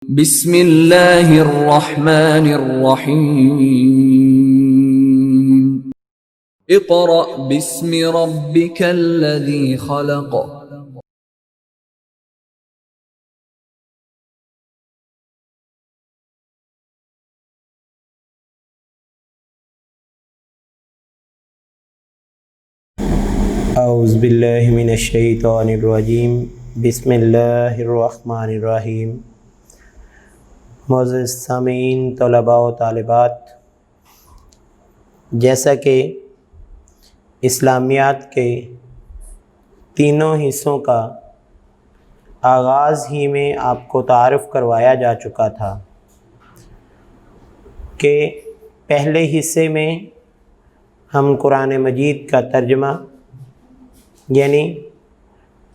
بسم اللہ الرحمن الرحیم اقرأ باسم ربک الذی خلق اعوذ باللہ من الشیطان الرجیم بسم اللہ الرحمن الرحیم۔ معزز سامعین، طلباء و طالبات، جیسا کہ اسلامیات کے تینوں حصوں کا آغاز ہی میں آپ کو تعارف کروایا جا چکا تھا کہ پہلے حصے میں ہم قرآن مجید کا ترجمہ یعنی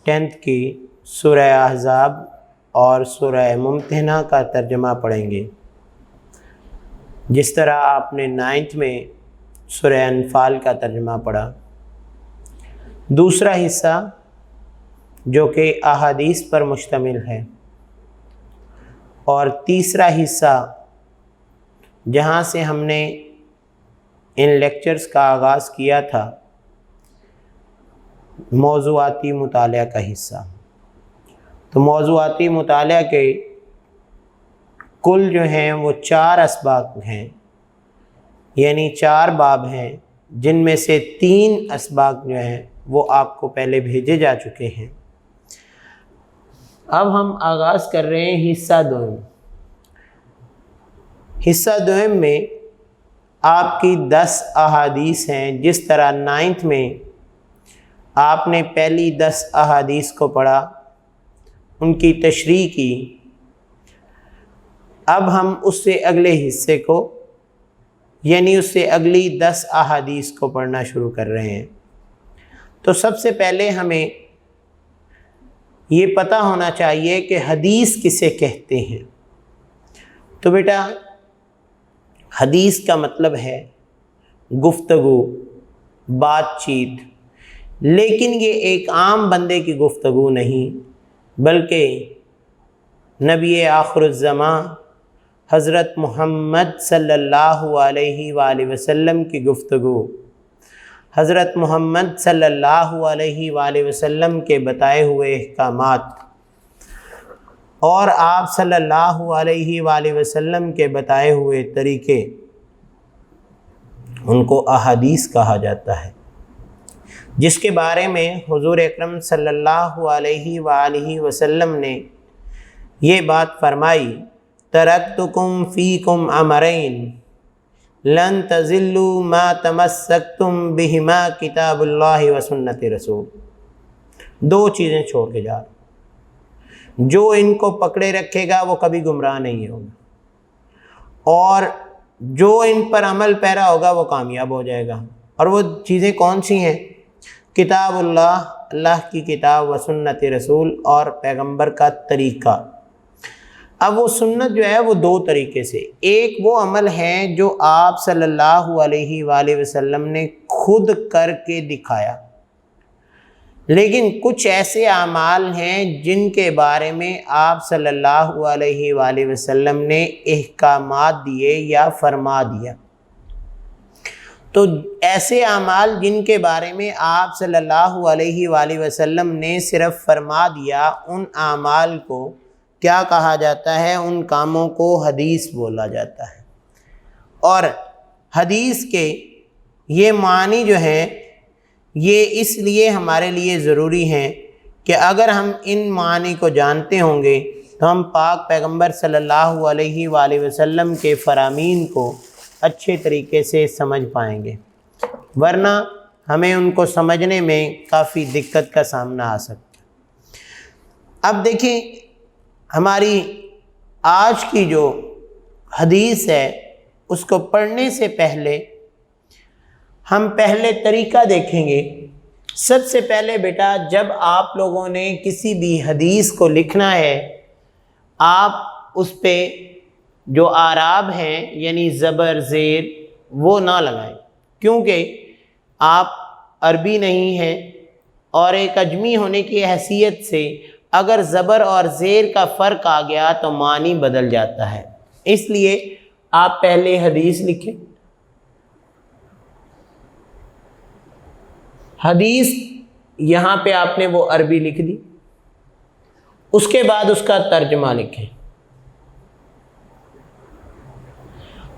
10th کی سورہ احزاب اور سورہ ممتحنہ کا ترجمہ پڑھیں گے، جس طرح آپ نے 9th میں سورہ انفال کا ترجمہ پڑھا۔ دوسرا حصہ جو کہ احادیث پر مشتمل ہے، اور تیسرا حصہ جہاں سے ہم نے ان لیکچرز کا آغاز کیا تھا، موضوعاتی مطالعہ کا حصہ۔ تو موضوعاتی مطالعہ کے کل جو ہیں وہ 4 اسباق ہیں، یعنی 4 باب ہیں، جن میں سے 3 اسباق جو ہیں وہ آپ کو پہلے بھیجے جا چکے ہیں۔ اب ہم آغاز کر رہے ہیں حصہ دوم۔ حصہ دوم میں آپ کی 10 احادیث ہیں، جس طرح 9th میں آپ نے پہلی 10 احادیث کو پڑھا، ان کی تشریح کی۔ اب ہم اس سے اگلے حصے کو یعنی اس سے اگلی 10 احادیث کو پڑھنا شروع کر رہے ہیں۔ تو سب سے پہلے ہمیں یہ پتہ ہونا چاہیے کہ حدیث کسے کہتے ہیں۔ تو بیٹا، حدیث کا مطلب ہے گفتگو، بات چیت، لیکن یہ ایک عام بندے کی گفتگو نہیں، بلکہ نبی آخر الزمان حضرت محمد صلی اللہ علیہ وآلہ وسلم کی گفتگو، حضرت محمد صلی اللہ علیہ وآلہ وسلم کے بتائے ہوئے احکامات اور آپ صلی اللہ علیہ وآلہ وسلم کے بتائے ہوئے طریقے، ان کو احادیث کہا جاتا ہے، جس کے بارے میں حضور اکرم صلی اللہ علیہ وآلہ وسلم نے یہ بات فرمائی، ترکتکم فیکم امرین لن تضلوا ما تمسکتم بہما کتاب اللہ و سنت رسول۔ 2 چیزیں چھوڑ کے جا رہا، جو ان کو پکڑے رکھے گا وہ کبھی گمراہ نہیں ہوگا، اور جو ان پر عمل پیرا ہوگا وہ کامیاب ہو جائے گا۔ اور وہ چیزیں کون سی ہیں؟ کتاب اللہ، اللہ کی کتاب، و سنت رسول، اور پیغمبر کا طریقہ۔ اب وہ سنت جو ہے وہ 2 طریقے سے، ایک وہ عمل ہے جو آپ صلی اللہ علیہ وآلہ وسلم نے خود کر کے دکھایا، لیکن کچھ ایسے اعمال ہیں جن کے بارے میں آپ صلی اللہ علیہ وآلہ وسلم نے احکامات دیے یا فرما دیا۔ تو ایسے اعمال جن کے بارے میں آپ صلی اللہ علیہ وآلہ وسلم نے صرف فرما دیا، ان اعمال کو کیا کہا جاتا ہے؟ ان کاموں کو حدیث بولا جاتا ہے۔ اور حدیث کے یہ معنی جو ہیں یہ اس لیے ہمارے لیے ضروری ہیں کہ اگر ہم ان معنی کو جانتے ہوں گے تو ہم پاک پیغمبر صلی اللہ علیہ وآلہ وسلم کے فرامین کو اچھے طریقے سے سمجھ پائیں گے، ورنہ ہمیں ان کو سمجھنے میں کافی دقت کا سامنا آ سکتا ہے۔ اب دیکھیں، ہماری آج کی جو حدیث ہے اس کو پڑھنے سے پہلے ہم پہلے طریقہ دیکھیں گے۔ سب سے پہلے بیٹا، جب آپ لوگوں نے کسی بھی حدیث کو لکھنا ہے، آپ اس پہ جو اعراب ہیں یعنی زبر، زیر، وہ نہ لگائیں، کیونکہ آپ عربی نہیں ہیں، اور ایک اجمی ہونے کی حیثیت سے اگر زبر اور زیر کا فرق آ گیا تو معنی بدل جاتا ہے۔ اس لیے آپ پہلے حدیث لکھیں، حدیث یہاں پہ آپ نے وہ عربی لکھ دی، اس کے بعد اس کا ترجمہ لکھیں،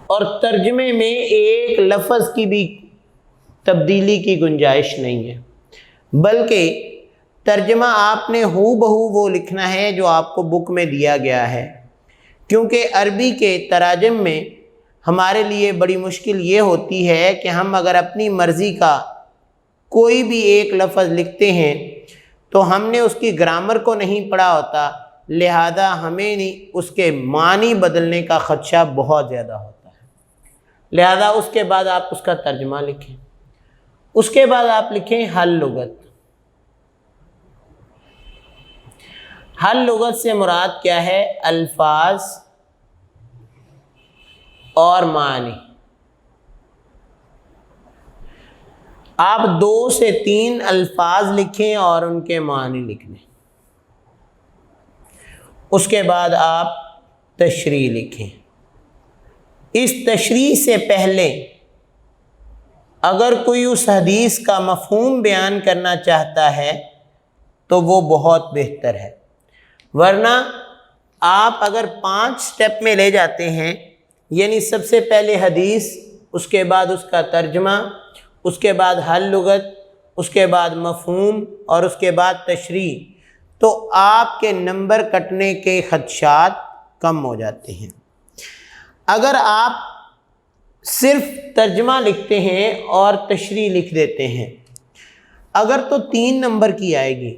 اور ترجمے میں ایک لفظ کی بھی تبدیلی کی گنجائش نہیں ہے، بلکہ ترجمہ آپ نے ہو بہو وہ لکھنا ہے جو آپ کو بک میں دیا گیا ہے، کیونکہ عربی کے تراجم میں ہمارے لیے بڑی مشکل یہ ہوتی ہے کہ ہم اگر اپنی مرضی کا کوئی بھی ایک لفظ لکھتے ہیں تو ہم نے اس کی گرامر کو نہیں پڑھا ہوتا، لہذا ہمیں اس کے معنی بدلنے کا خدشہ بہت زیادہ ہوتا ہے، لہذا اس کے بعد آپ اس کا ترجمہ لکھیں، اس کے بعد آپ لکھیں حل لغت۔ حل لغت سے مراد کیا ہے؟ الفاظ اور معنی۔ آپ 2 سے 3 الفاظ لکھیں اور ان کے معنی لکھ لیں، اس کے بعد آپ تشریح لکھیں۔ اس تشریح سے پہلے اگر کوئی اس حدیث کا مفہوم بیان کرنا چاہتا ہے تو وہ بہت بہتر ہے، ورنہ آپ اگر 5 سٹیپ میں لے جاتے ہیں، یعنی سب سے پہلے حدیث، اس کے بعد اس کا ترجمہ، اس کے بعد حل لغت، اس کے بعد مفہوم اور اس کے بعد تشریح، تو آپ کے نمبر کٹنے کے خدشات کم ہو جاتے ہیں۔ اگر آپ صرف ترجمہ لکھتے ہیں اور تشریح لکھ دیتے ہیں، اگر تو 3 نمبر کی آئے گی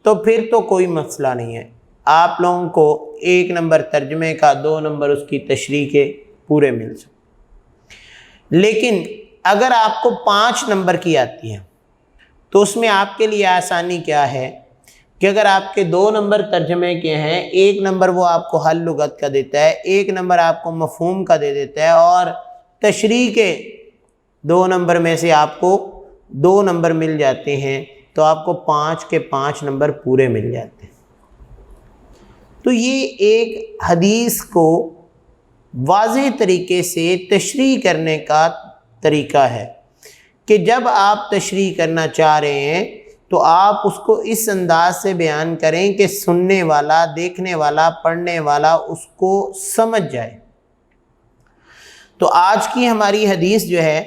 تو پھر تو کوئی مسئلہ نہیں ہے، آپ لوگوں کو 1 نمبر ترجمے کا، 2 نمبر اس کی تشریح کے پورے مل سکتے۔ لیکن اگر آپ کو 5 نمبر کی آتی ہے تو اس میں آپ کے لیے آسانی کیا ہے کہ اگر آپ کے 2 نمبر ترجمے کے ہیں، 1 نمبر وہ آپ کو حل لغت کا دیتا ہے، 1 نمبر آپ کو مفہوم کا دے دیتا ہے، اور تشریح کے 2 نمبر میں سے آپ کو 2 نمبر مل جاتے ہیں، تو آپ کو 5 کے 5 نمبر پورے مل جاتے ہیں۔ تو یہ ایک حدیث کو واضح طریقے سے تشریح کرنے کا طریقہ ہے کہ جب آپ تشریح کرنا چاہ رہے ہیں تو آپ اس کو اس انداز سے بیان کریں کہ سننے والا، دیکھنے والا، پڑھنے والا اس کو سمجھ جائے۔ تو آج کی ہماری حدیث جو ہے،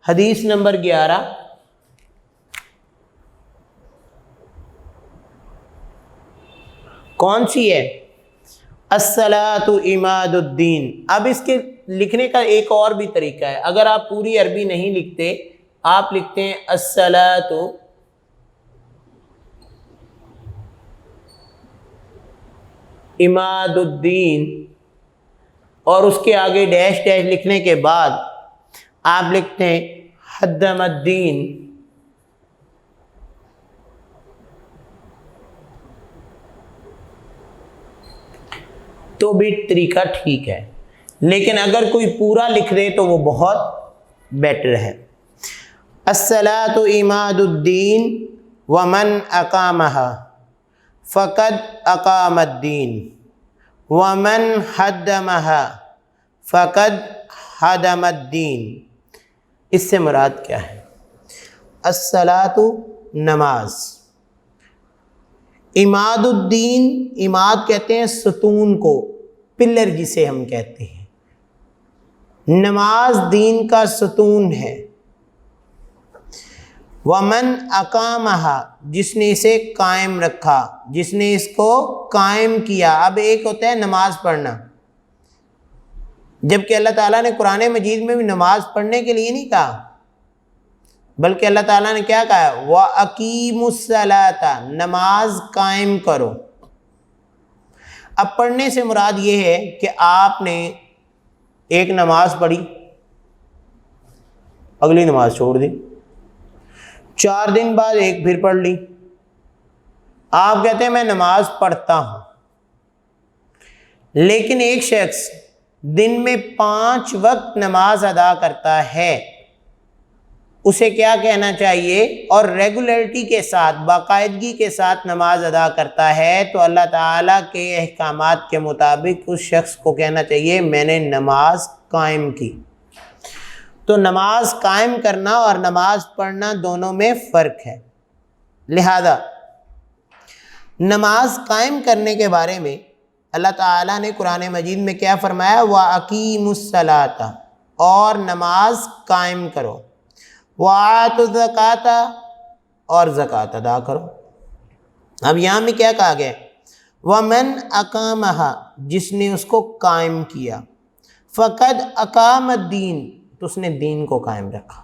حدیث نمبر 11، کون سی ہے؟ الصلاۃ عماد الدین۔ اب اس کے لکھنے کا ایک اور بھی طریقہ ہے، اگر آپ پوری عربی نہیں لکھتے، آپ لکھتے ہیں الصلاۃ عماد الدین، اور اس کے آگے ڈیش ڈیش لکھنے کے بعد آپ لکھتے ہیں حدم الدین۔ تو بھی طریقہ ٹھیک ہے، لیکن اگر کوئی پورا لکھ دے تو وہ بہت بیٹر ہے۔ الصلاۃ عماد الدین ومن اقامها فقد اقام الدین ومن هدمها فقد هدم الدین۔ اس سے مراد کیا ہے؟ الصلاۃ نماز، عماد الدین، عماد کہتے ہیں ستون کو، پلر جسے ہم کہتے ہیں، نماز دین کا ستون ہے۔ ومن اقامہا، جس نے اسے قائم رکھا، جس نے اس کو قائم کیا۔ اب ایک ہوتا ہے نماز پڑھنا، جبکہ اللہ تعالیٰ نے قرآن مجید میں بھی نماز پڑھنے کے لیے نہیں کہا، بلکہ اللہ تعالیٰ نے کیا کہا؟ وَأَقِيمُوا الصَّلَاةَ، نماز قائم کرو۔ اب پڑھنے سے مراد یہ ہے کہ آپ نے ایک نماز پڑھی، اگلی نماز چھوڑ دی، 4 دن بعد ایک پھر پڑھ لی، آپ کہتے ہیں میں نماز پڑھتا ہوں۔ لیکن ایک شخص دن میں 5 وقت نماز ادا کرتا ہے، اسے کیا کہنا چاہیے اور ریگولرٹی کے ساتھ باقاعدگی کے ساتھ نماز ادا کرتا ہے تو اللہ تعالیٰ کے احکامات کے مطابق اس شخص کو کہنا چاہیے میں نے نماز قائم کی۔ تو نماز قائم کرنا اور نماز پڑھنا دونوں میں فرق ہے۔ لہذا نماز قائم کرنے کے بارے میں اللہ تعالیٰ نے قرآن مجید میں کیا فرمایا؟ وَأَقِيمُوا الصَّلَاةَ، اور نماز قائم کرو، وَآتُوا الزَّكَاةَ، اور زکوٰۃ ادا کرو۔ اب یہاں میں کیا کہا گیا؟ وَمَنْ أَقَامَهَا، جس نے اس کو قائم کیا، فَقَدْ أَقَامَ الدِّينَ، تو اس نے دین کو قائم رکھا۔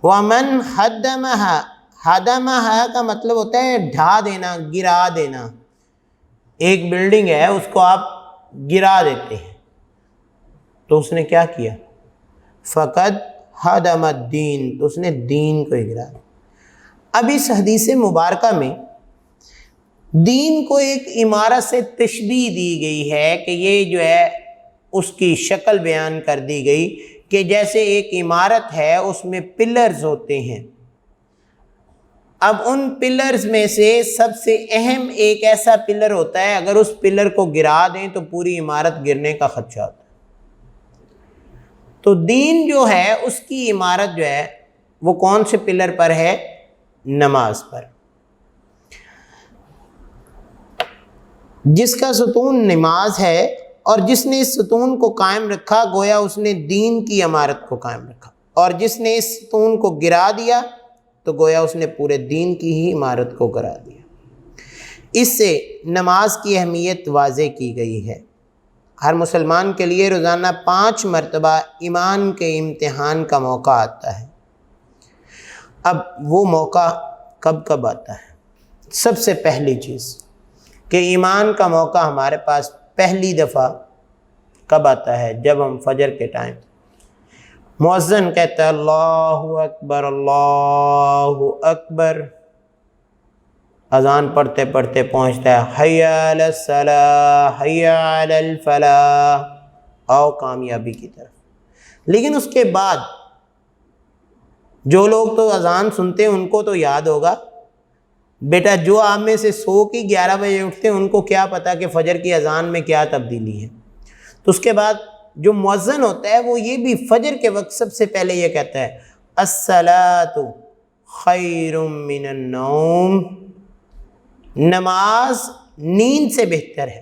وَمَنْ هَدَّمَهَا، ہدمها کا مطلب ہوتا ہے ڈھا دینا، گرا دینا۔ ایک بلڈنگ ہے، اس کو آپ گرا دیتے ہیں، تو اس نے کیا کیا؟ فقد ہدم الدین، تو اس نے دین کو گرا دیا۔ اب اس حدیث مبارکہ میں دین کو ایک عمارت سے تشبیہ دی گئی ہے کہ یہ جو ہے اس کی شکل بیان کر دی گئی کہ جیسے ایک عمارت ہے اس میں پلرز ہوتے ہیں۔ اب ان پلرز میں سے سب سے اہم ایک ایسا پلر ہوتا ہے، اگر اس پلر کو گرا دیں تو پوری عمارت گرنے کا خدشہ ہوتا ہے۔ تو دین جو ہے اس کی عمارت جو ہے وہ کون سے پلر پر ہے؟ نماز پر۔ جس کا ستون نماز ہے اور جس نے اس ستون کو قائم رکھا گویا اس نے دین کی عمارت کو قائم رکھا، اور جس نے اس ستون کو گرا دیا تو گویا اس نے پورے دین کی ہی عمارت کو گرا دیا۔ اس سے نماز کی اہمیت واضح کی گئی ہے۔ ہر مسلمان کے لیے روزانہ 5 مرتبہ ایمان کے امتحان کا موقع آتا ہے۔ اب وہ موقع کب کب آتا ہے؟ سب سے پہلی چیز کہ ایمان کا موقع ہمارے پاس پہلی دفعہ کب آتا ہے؟ جب ہم فجر کے ٹائم مؤذن کہتا ہے اللہ اکبر اللہ اکبر، اذان پڑھتے پڑھتے پہنچتا ہے حی علی الصلاۃ حی علی الفلاح، آؤ کامیابی کی طرف۔ لیکن اس کے بعد جو لوگ تو اذان سنتے ہیں ان کو تو یاد ہوگا، بیٹا جو آپ میں سے سو کی 11 بجے اٹھتے ہیں ان کو کیا پتا کہ فجر کی اذان میں کیا تبدیلی ہے۔ تو اس کے بعد جو مؤذن ہوتا ہے وہ یہ بھی فجر کے وقت سب سے پہلے یہ کہتا ہے الصلاۃ خیر من النوم، نماز نیند سے بہتر ہے۔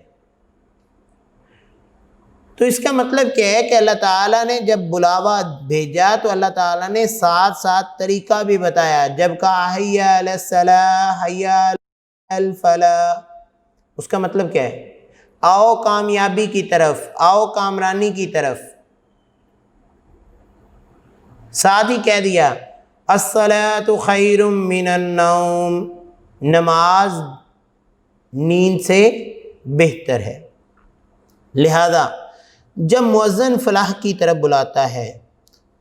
تو اس کا مطلب کیا ہے کہ اللہ تعالیٰ نے جب بلاوا بھیجا تو اللہ تعالیٰ نے ساتھ ساتھ طریقہ بھی بتایا۔ جب کہا حی علی الصلاۃ حی علی الفلاح، اس کا مطلب کیا ہے؟ آؤ کامیابی کی طرف، آؤ کامرانی کی طرف۔ ساتھ ہی کہہ دیا الصلاۃ خیر من النوم، نماز نیند سے بہتر ہے۔ لہذا جب مؤذن فلاح کی طرف بلاتا ہے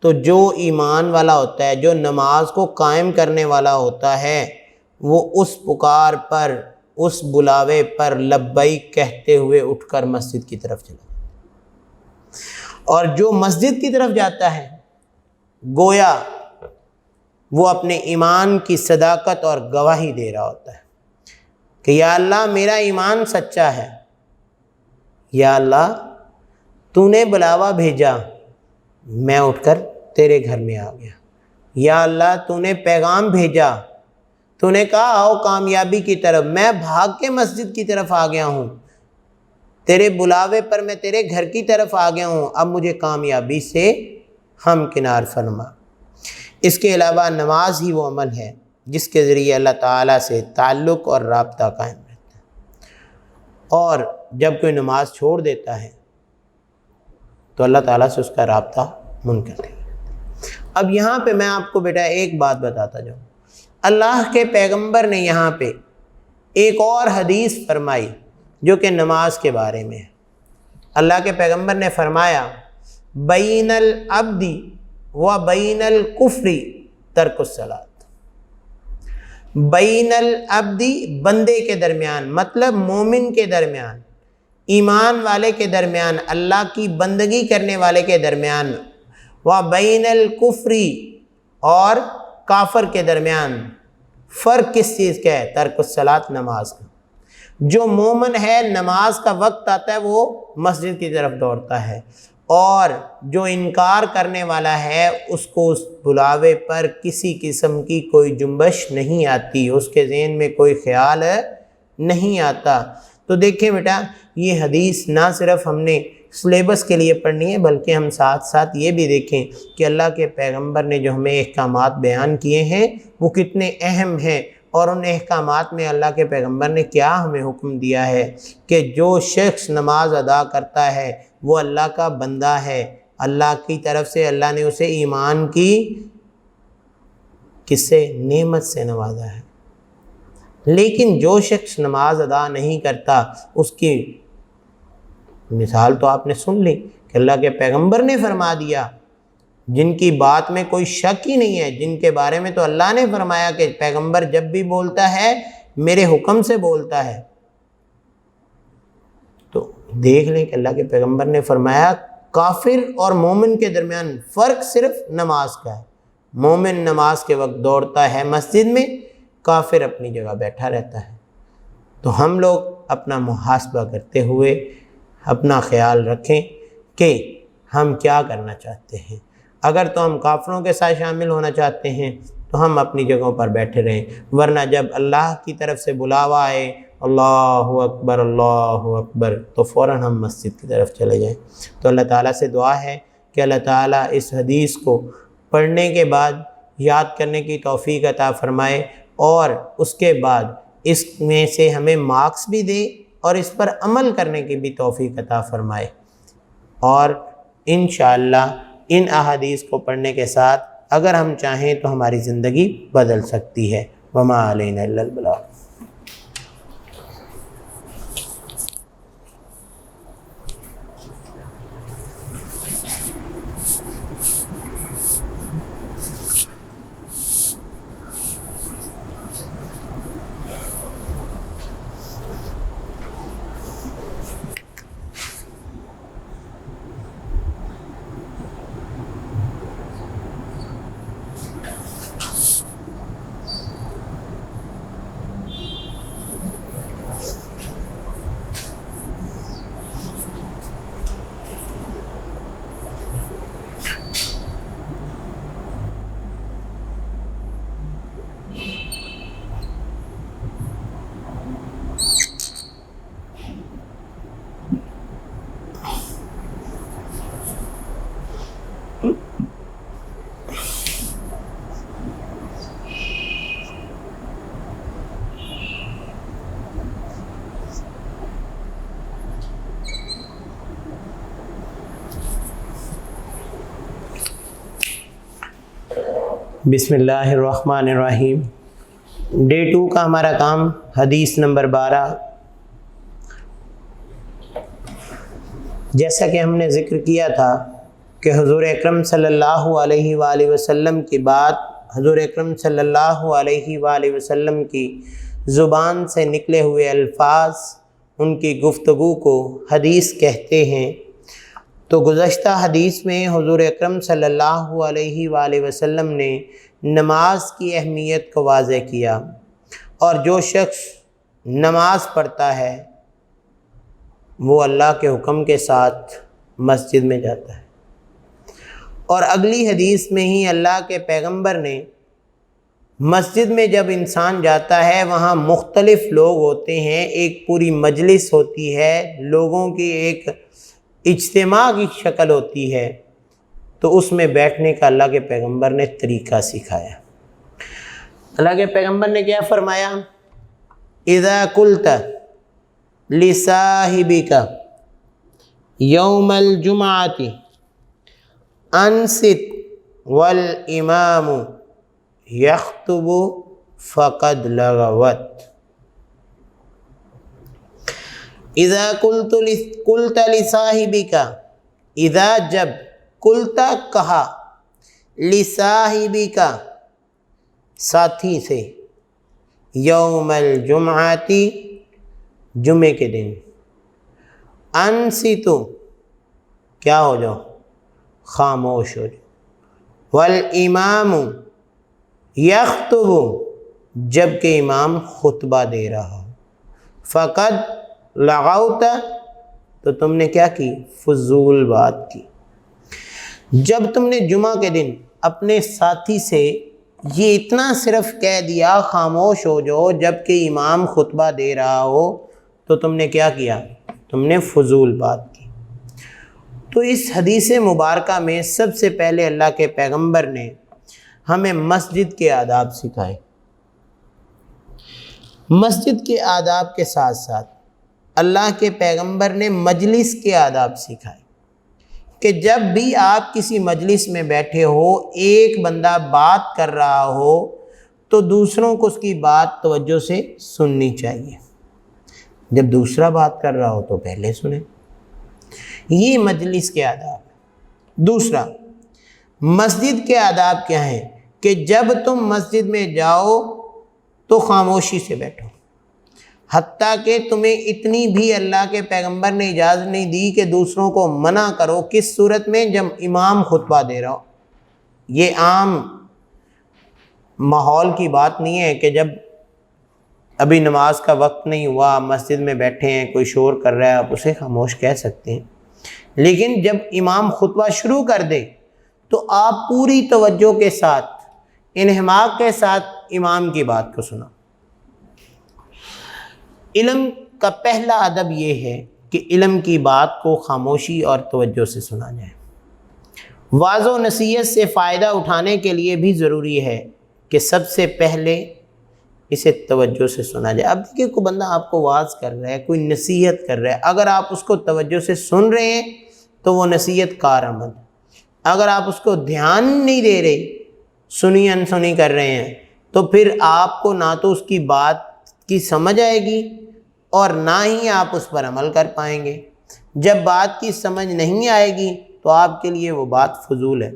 تو جو ایمان والا ہوتا ہے، جو نماز کو قائم کرنے والا ہوتا ہے، وہ اس پکار پر، اس بلاوے پر لبیک کہتے ہوئے اٹھ کر مسجد کی طرف چلا جاتا ہے۔ اور جو مسجد کی طرف جاتا ہے گویا وہ اپنے ایمان کی صداقت اور گواہی دے رہا ہوتا ہے کہ یا اللہ میرا ایمان سچا ہے، یا اللہ تو نے بلاوا بھیجا، میں اٹھ کر تیرے گھر میں آ گیا، یا اللہ تو نے پیغام بھیجا، تو نے کہا آؤ کامیابی کی طرف، میں بھاگ کے مسجد کی طرف آ گیا ہوں، تیرے بلاوے پر میں تیرے گھر کی طرف آ گیا ہوں، اب مجھے کامیابی سے ہمکنار فرما۔ اس کے علاوہ نماز ہی وہ عمل ہے جس کے ذریعے اللہ تعالیٰ سے تعلق اور رابطہ قائم رہتا ہے، اور جب کوئی نماز چھوڑ دیتا ہے تو اللہ تعالیٰ سے اس کا رابطہ منقطع ہے۔ اب یہاں پہ میں آپ کو بیٹا ایک بات بتاتا جاؤں، اللہ کے پیغمبر نے یہاں پہ ایک اور حدیث فرمائی جو کہ نماز کے بارے میں ہے۔ اللہ کے پیغمبر نے فرمایا بین العبد و بین الکفر ترک الصلاۃ، بین العبد بندے کے درمیان، مطلب مومن کے درمیان، ایمان والے کے درمیان، اللہ کی بندگی کرنے والے کے درمیان، و بین الکفر اور کافر کے درمیان فرق کس چیز کا ہے؟ ترک الصلاۃ، نماز کا۔ جو مومن ہے نماز کا وقت آتا ہے وہ مسجد کی طرف دوڑتا ہے، اور جو انکار کرنے والا ہے اس کو اس بلاوے پر کسی قسم کی کوئی جنبش نہیں آتی، اس کے ذہن میں کوئی خیال نہیں آتا۔ تو دیکھیں بیٹا، یہ حدیث نہ صرف ہم نے سلیبس کے لیے پڑھنی ہے، بلکہ ہم ساتھ ساتھ یہ بھی دیکھیں کہ اللہ کے پیغمبر نے جو ہمیں احکامات بیان کیے ہیں وہ کتنے اہم ہیں، اور ان احکامات میں اللہ کے پیغمبر نے کیا ہمیں حکم دیا ہے کہ جو شخص نماز ادا کرتا ہے وہ اللہ کا بندہ ہے، اللہ کی طرف سے اللہ نے اسے ایمان کی کس سے؟ نعمت سے نوازا ہے۔ لیکن جو شخص نماز ادا نہیں کرتا اس کی مثال تو آپ نے سن لی کہ اللہ کے پیغمبر نے فرما دیا، جن کی بات میں کوئی شک ہی نہیں ہے، جن کے بارے میں تو اللہ نے فرمایا کہ پیغمبر جب بھی بولتا ہے میرے حکم سے بولتا ہے۔ تو دیکھ لیں کہ اللہ کے پیغمبر نے فرمایا کافر اور مومن کے درمیان فرق صرف نماز کا ہے۔ مومن نماز کے وقت دوڑتا ہے مسجد میں، کافر اپنی جگہ بیٹھا رہتا ہے۔ تو ہم لوگ اپنا محاسبہ کرتے ہوئے اپنا خیال رکھیں کہ ہم کیا کرنا چاہتے ہیں۔ اگر تو ہم کافروں کے ساتھ شامل ہونا چاہتے ہیں تو ہم اپنی جگہوں پر بیٹھے رہیں، ورنہ جب اللہ کی طرف سے بلاوا آئے اللہ اکبر تو فوراً ہم مسجد کی طرف چلے جائیں۔ تو اللہ تعالیٰ سے دعا ہے کہ اللہ تعالیٰ اس حدیث کو پڑھنے کے بعد یاد کرنے کی توفیق عطا فرمائے، اور اس کے بعد اس میں سے ہمیں مارکس بھی دے اور اس پر عمل کرنے کی بھی توفیق عطا فرمائے، اور انشاءاللہ ان احادیث کو پڑھنے کے ساتھ اگر ہم چاہیں تو ہماری زندگی بدل سکتی ہے۔ وما علینا الا البلاغ۔ بسم اللہ الرحمن الرحیم۔ ڈے 2 کا ہمارا کام حدیث نمبر 12۔ جیسا کہ ہم نے ذکر کیا تھا کہ حضور اکرم صلی اللہ علیہ وآلہ وسلم کی بات، حضور اکرم صلی اللہ علیہ وآلہ وسلم کی زبان سے نکلے ہوئے الفاظ، ان کی گفتگو کو حدیث کہتے ہیں۔ تو گزشتہ حدیث میں حضور اکرم صلی اللہ علیہ وآلہ وسلم نے نماز کی اہمیت کو واضح کیا، اور جو شخص نماز پڑھتا ہے وہ اللہ کے حکم کے ساتھ مسجد میں جاتا ہے۔ اور اگلی حدیث میں ہی اللہ کے پیغمبر نے مسجد میں جب انسان جاتا ہے وہاں مختلف لوگ ہوتے ہیں، ایک پوری مجلس ہوتی ہے، لوگوں کی ایک اجتماع کی شکل ہوتی ہے، تو اس میں بیٹھنے کا اللہ کے پیغمبر نے طریقہ سکھایا۔ اللہ کے پیغمبر نے کیا فرمایا؟ اذا قلت لصاحبک یوم الجمعۃ انصت والامام یخطب فقد لغوت۔ اذا قلت لصاحبک، اذا جب، قلت کہا، لصاحبک ساتھی سے، یوم الجمعۃ جمعے کے دن، انصتو کیا ہو جاؤ؟ خاموش ہو جاؤ، والامام یخطب جب کہ امام خطبہ دے رہا ہو، فقد لغوت تو تم نے کیا کی؟ فضول بات کی۔ جب تم نے جمعہ کے دن اپنے ساتھی سے یہ اتنا صرف کہہ دیا خاموش ہو جاؤ جب کہ امام خطبہ دے رہا ہو، تو تم نے کیا کیا؟ تم نے فضول بات کی۔ تو اس حدیث مبارکہ میں سب سے پہلے اللہ کے پیغمبر نے ہمیں مسجد کے آداب سکھائے۔ مسجد کے آداب کے ساتھ ساتھ اللہ کے پیغمبر نے مجلس کے آداب سکھائے کہ جب بھی آپ کسی مجلس میں بیٹھے ہو، ایک بندہ بات کر رہا ہو تو دوسروں کو اس کی بات توجہ سے سننی چاہیے، جب دوسرا بات کر رہا ہو تو پہلے سنیں۔ یہ مجلس کے آداب ہے۔ دوسرا، مسجد کے آداب کیا ہیں کہ جب تم مسجد میں جاؤ تو خاموشی سے بیٹھو، حتیٰ کہ تمہیں اتنی بھی اللہ کے پیغمبر نے اجازت نہیں دی کہ دوسروں کو منع کرو۔ کس صورت میں؟ جب امام خطبہ دے رہا ہو۔ یہ عام ماحول کی بات نہیں ہے کہ جب ابھی نماز کا وقت نہیں ہوا، مسجد میں بیٹھے ہیں، کوئی شور کر رہا ہے، آپ اسے خاموش کہہ سکتے ہیں، لیکن جب امام خطبہ شروع کر دے تو آپ پوری توجہ کے ساتھ، انہماک کے ساتھ امام کی بات کو سنا۔ علم کا پہلا ادب یہ ہے کہ علم کی بات کو خاموشی اور توجہ سے سنا جائے۔ واعظ و نصیحت سے فائدہ اٹھانے کے لیے بھی ضروری ہے کہ سب سے پہلے اسے توجہ سے سنا جائے۔ اب دیکھیے، کوئی بندہ آپ کو واعظ کر رہا ہے، کوئی نصیحت کر رہا ہے، اگر آپ اس کو توجہ سے سن رہے ہیں تو وہ نصیحت کارآمد۔ اگر آپ اس کو دھیان نہیں دے رہے، سنی انسنی کر رہے ہیں، تو پھر آپ کو نہ تو اس کی بات کی سمجھ آئے گی اور نہ ہی آپ اس پر عمل کر پائیں گے۔ جب بات کی سمجھ نہیں آئے گی تو آپ کے لیے وہ بات فضول ہے۔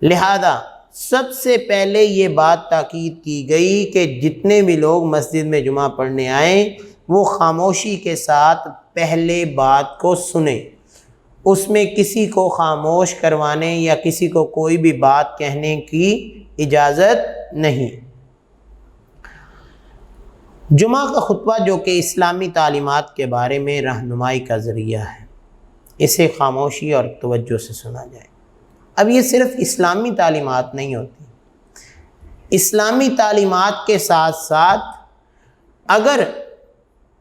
لہذا سب سے پہلے یہ بات تاکید کی گئی کہ جتنے بھی لوگ مسجد میں جمعہ پڑھنے آئیں وہ خاموشی کے ساتھ پہلے بات کو سنیں، اس میں کسی کو خاموش کروانے یا کسی کو کوئی بھی بات کہنے کی اجازت نہیں۔ جمعہ کا خطبہ جو کہ اسلامی تعلیمات کے بارے میں رہنمائی کا ذریعہ ہے، اسے خاموشی اور توجہ سے سنا جائے۔ اب یہ صرف اسلامی تعلیمات نہیں ہوتی، اسلامی تعلیمات کے ساتھ ساتھ اگر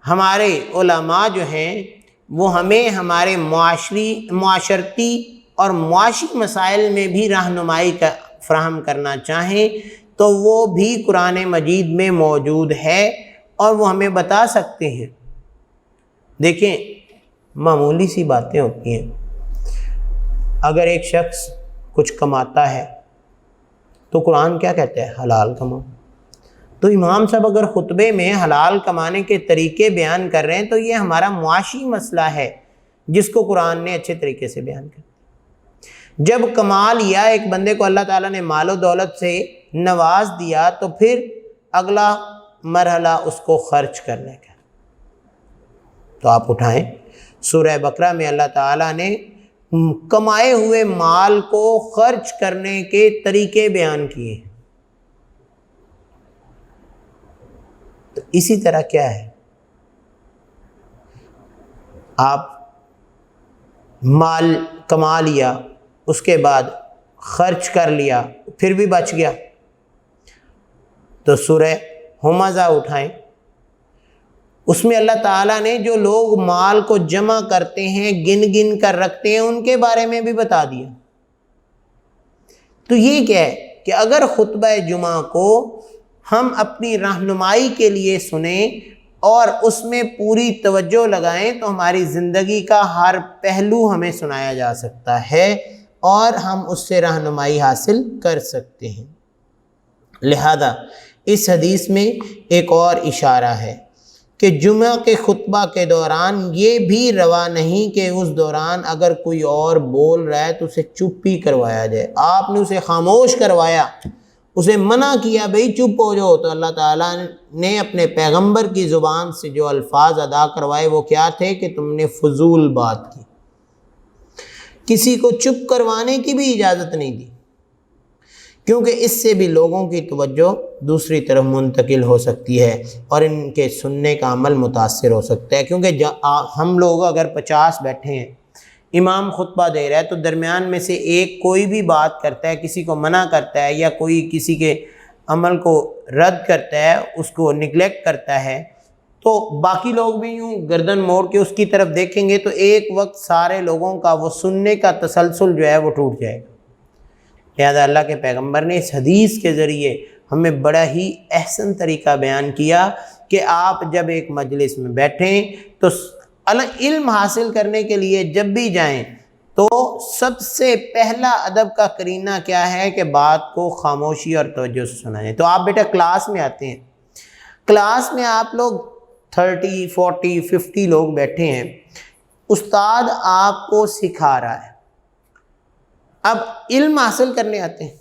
ہمارے علماء جو ہیں وہ ہمیں ہمارے معاشرتی اور معاشی مسائل میں بھی رہنمائی فراہم کرنا چاہیں تو وہ بھی قرآن مجید میں موجود ہے اور وہ ہمیں بتا سکتے ہیں۔ دیکھیں، معمولی سی باتیں ہوتی ہیں۔ اگر ایک شخص کچھ کماتا ہے تو قرآن کیا کہتا ہے؟ حلال کماؤ۔ تو امام صاحب اگر خطبے میں حلال کمانے کے طریقے بیان کر رہے ہیں تو یہ ہمارا معاشی مسئلہ ہے جس کو قرآن نے اچھے طریقے سے بیان کر۔ جب کما لیا ایک بندے کو، اللہ تعالیٰ نے مال و دولت سے نواز دیا، تو پھر اگلا مرحلہ اس کو خرچ کرنے کا، تو آپ اٹھائیں۔ سورہ بقرہ میں اللہ تعالیٰ نے کمائے ہوئے مال کو خرچ کرنے کے طریقے بیان کیے۔ تو اسی طرح کیا ہے، آپ مال کما لیا، اس کے بعد خرچ کر لیا، پھر بھی بچ گیا، تو سورہ ہمزہ اٹھائیں۔ اس میں اللہ تعالیٰ نے جو لوگ مال کو جمع کرتے ہیں، گن گن کر رکھتے ہیں، ان کے بارے میں بھی بتا دیا۔ تو یہ کیا ہے کہ اگر خطبہ جمعہ کو ہم اپنی رہنمائی کے لیے سنیں اور اس میں پوری توجہ لگائیں تو ہماری زندگی کا ہر پہلو ہمیں سنایا جا سکتا ہے اور ہم اس سے رہنمائی حاصل کر سکتے ہیں۔ لہذا اس حدیث میں ایک اور اشارہ ہے کہ جمعہ کے خطبہ کے دوران یہ بھی روا نہیں کہ اس دوران اگر کوئی اور بول رہا ہے تو اسے چپ ہی کروایا جائے۔ آپ نے اسے خاموش کروایا، اسے منع کیا بھئی چپ ہو جاؤ، تو اللہ تعالیٰ نے اپنے پیغمبر کی زبان سے جو الفاظ ادا کروائے وہ کیا تھے کہ تم نے فضول بات کی۔ کسی کو چپ کروانے کی بھی اجازت نہیں دی کیونکہ اس سے بھی لوگوں کی توجہ دوسری طرف منتقل ہو سکتی ہے اور ان کے سننے کا عمل متاثر ہو سکتا ہے۔ کیونکہ ہم لوگ اگر 50 بیٹھے ہیں، امام خطبہ دے رہا ہے، تو درمیان میں سے ایک کوئی بھی بات کرتا ہے، کسی کو منع کرتا ہے یا کوئی کسی کے عمل کو رد کرتا ہے، اس کو نگلیکٹ کرتا ہے، تو باقی لوگ بھی یوں گردن موڑ کے اس کی طرف دیکھیں گے تو ایک وقت سارے لوگوں کا وہ سننے کا تسلسل جو ہے وہ ٹوٹ جائے گا۔ لہذا اللہ کے پیغمبر نے اس حدیث کے ذریعے ہمیں بڑا ہی احسن طریقہ بیان کیا کہ آپ جب ایک مجلس میں بیٹھیں تو علم حاصل کرنے کے لیے جب بھی جائیں تو سب سے پہلا ادب کا قرینہ کیا ہے کہ بات کو خاموشی اور توجہ سے سنا جائے۔ تو آپ بیٹا کلاس میں آتے ہیں، کلاس میں آپ لوگ 30 40 50 لوگ بیٹھے ہیں، استاد آپ کو سکھا رہا ہے، اب علم حاصل کرنے آتے ہیں۔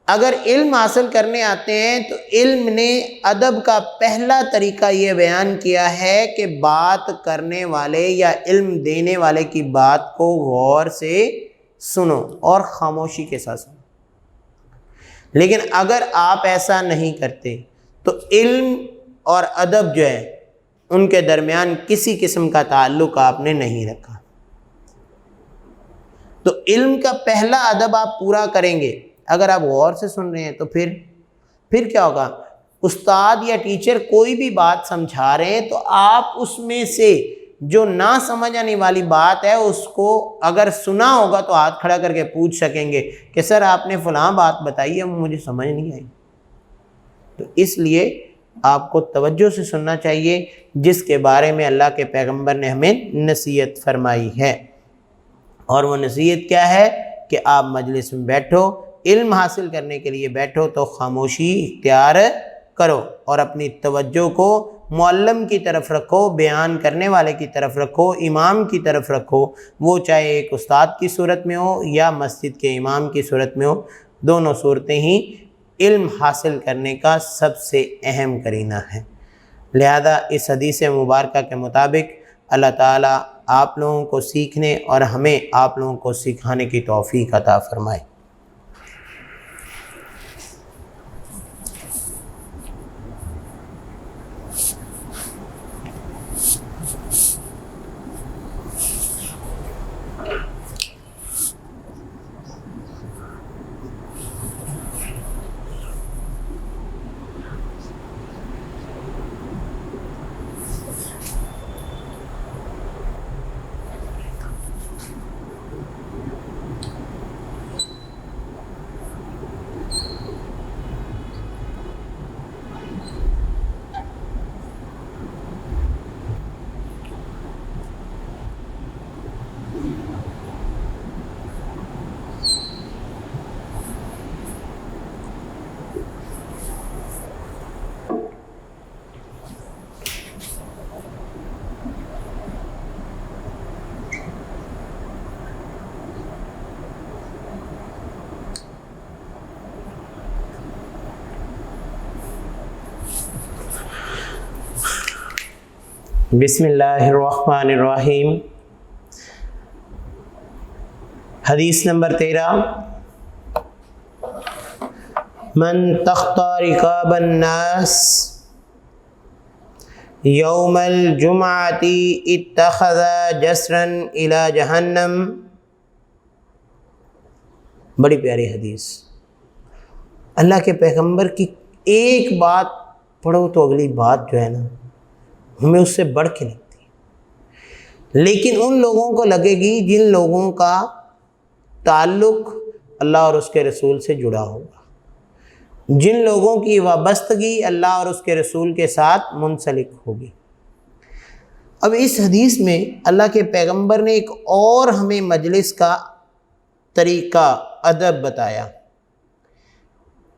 اگر علم حاصل کرنے آتے ہیں تو علم نے ادب کا پہلا طریقہ یہ بیان کیا ہے کہ بات کرنے والے یا علم دینے والے کی بات کو غور سے سنو اور خاموشی کے ساتھ سنو۔ لیکن اگر آپ ایسا نہیں کرتے تو علم اور ادب جو ہے ان کے درمیان کسی قسم کا تعلق آپ نے نہیں رکھا۔ تو علم کا پہلا ادب آپ پورا کریں گے، اگر آپ غور سے سن رہے ہیں تو پھر کیا ہوگا؟ استاد یا ٹیچر کوئی بھی بات سمجھا رہے ہیں تو آپ اس میں سے جو نہ سمجھ آنے والی بات ہے اس کو اگر سنا ہوگا تو ہاتھ کھڑا کر کے پوچھ سکیں گے کہ سر آپ نے فلاں بات بتائی ہے مجھے سمجھ نہیں آئی۔ تو اس لیے آپ کو توجہ سے سننا چاہیے، جس کے بارے میں اللہ کے پیغمبر نے ہمیں نصیحت فرمائی ہے۔ اور وہ نصیحت کیا ہے کہ آپ مجلس میں بیٹھو، علم حاصل کرنے کے لیے بیٹھو تو خاموشی اختیار کرو اور اپنی توجہ کو معلم کی طرف رکھو، بیان کرنے والے کی طرف رکھو، امام کی طرف رکھو، وہ چاہے ایک استاد کی صورت میں ہو یا مسجد کے امام کی صورت میں ہو، دونوں صورتیں ہی علم حاصل کرنے کا سب سے اہم قرینہ ہے۔ لہذا اس حدیث مبارکہ کے مطابق اللہ تعالیٰ آپ لوگوں کو سیکھنے اور ہمیں آپ لوگوں کو سکھانے کی توفیق عطا فرمائے۔ بسم اللہ الرحمن الرحیم۔ حدیث نمبر 13، من تخطى رقاب الناس یوم الجمعۃ اتخذ جسرا الى جہنم۔ بڑی پیاری حدیث۔ اللہ کے پیغمبر کی ایک بات پڑھو تو اگلی بات جو ہے نا ہمیں اس سے بڑھ کے لگتی ہے، لیکن ان لوگوں کو لگے گی جن لوگوں کا تعلق اللہ اور اس کے رسول سے جڑا ہوگا، جن لوگوں کی وابستگی اللہ اور اس کے رسول کے ساتھ منسلک ہوگی۔ اب اس حدیث میں اللہ کے پیغمبر نے ایک اور ہمیں مجلس کا طریقہ ادب بتایا،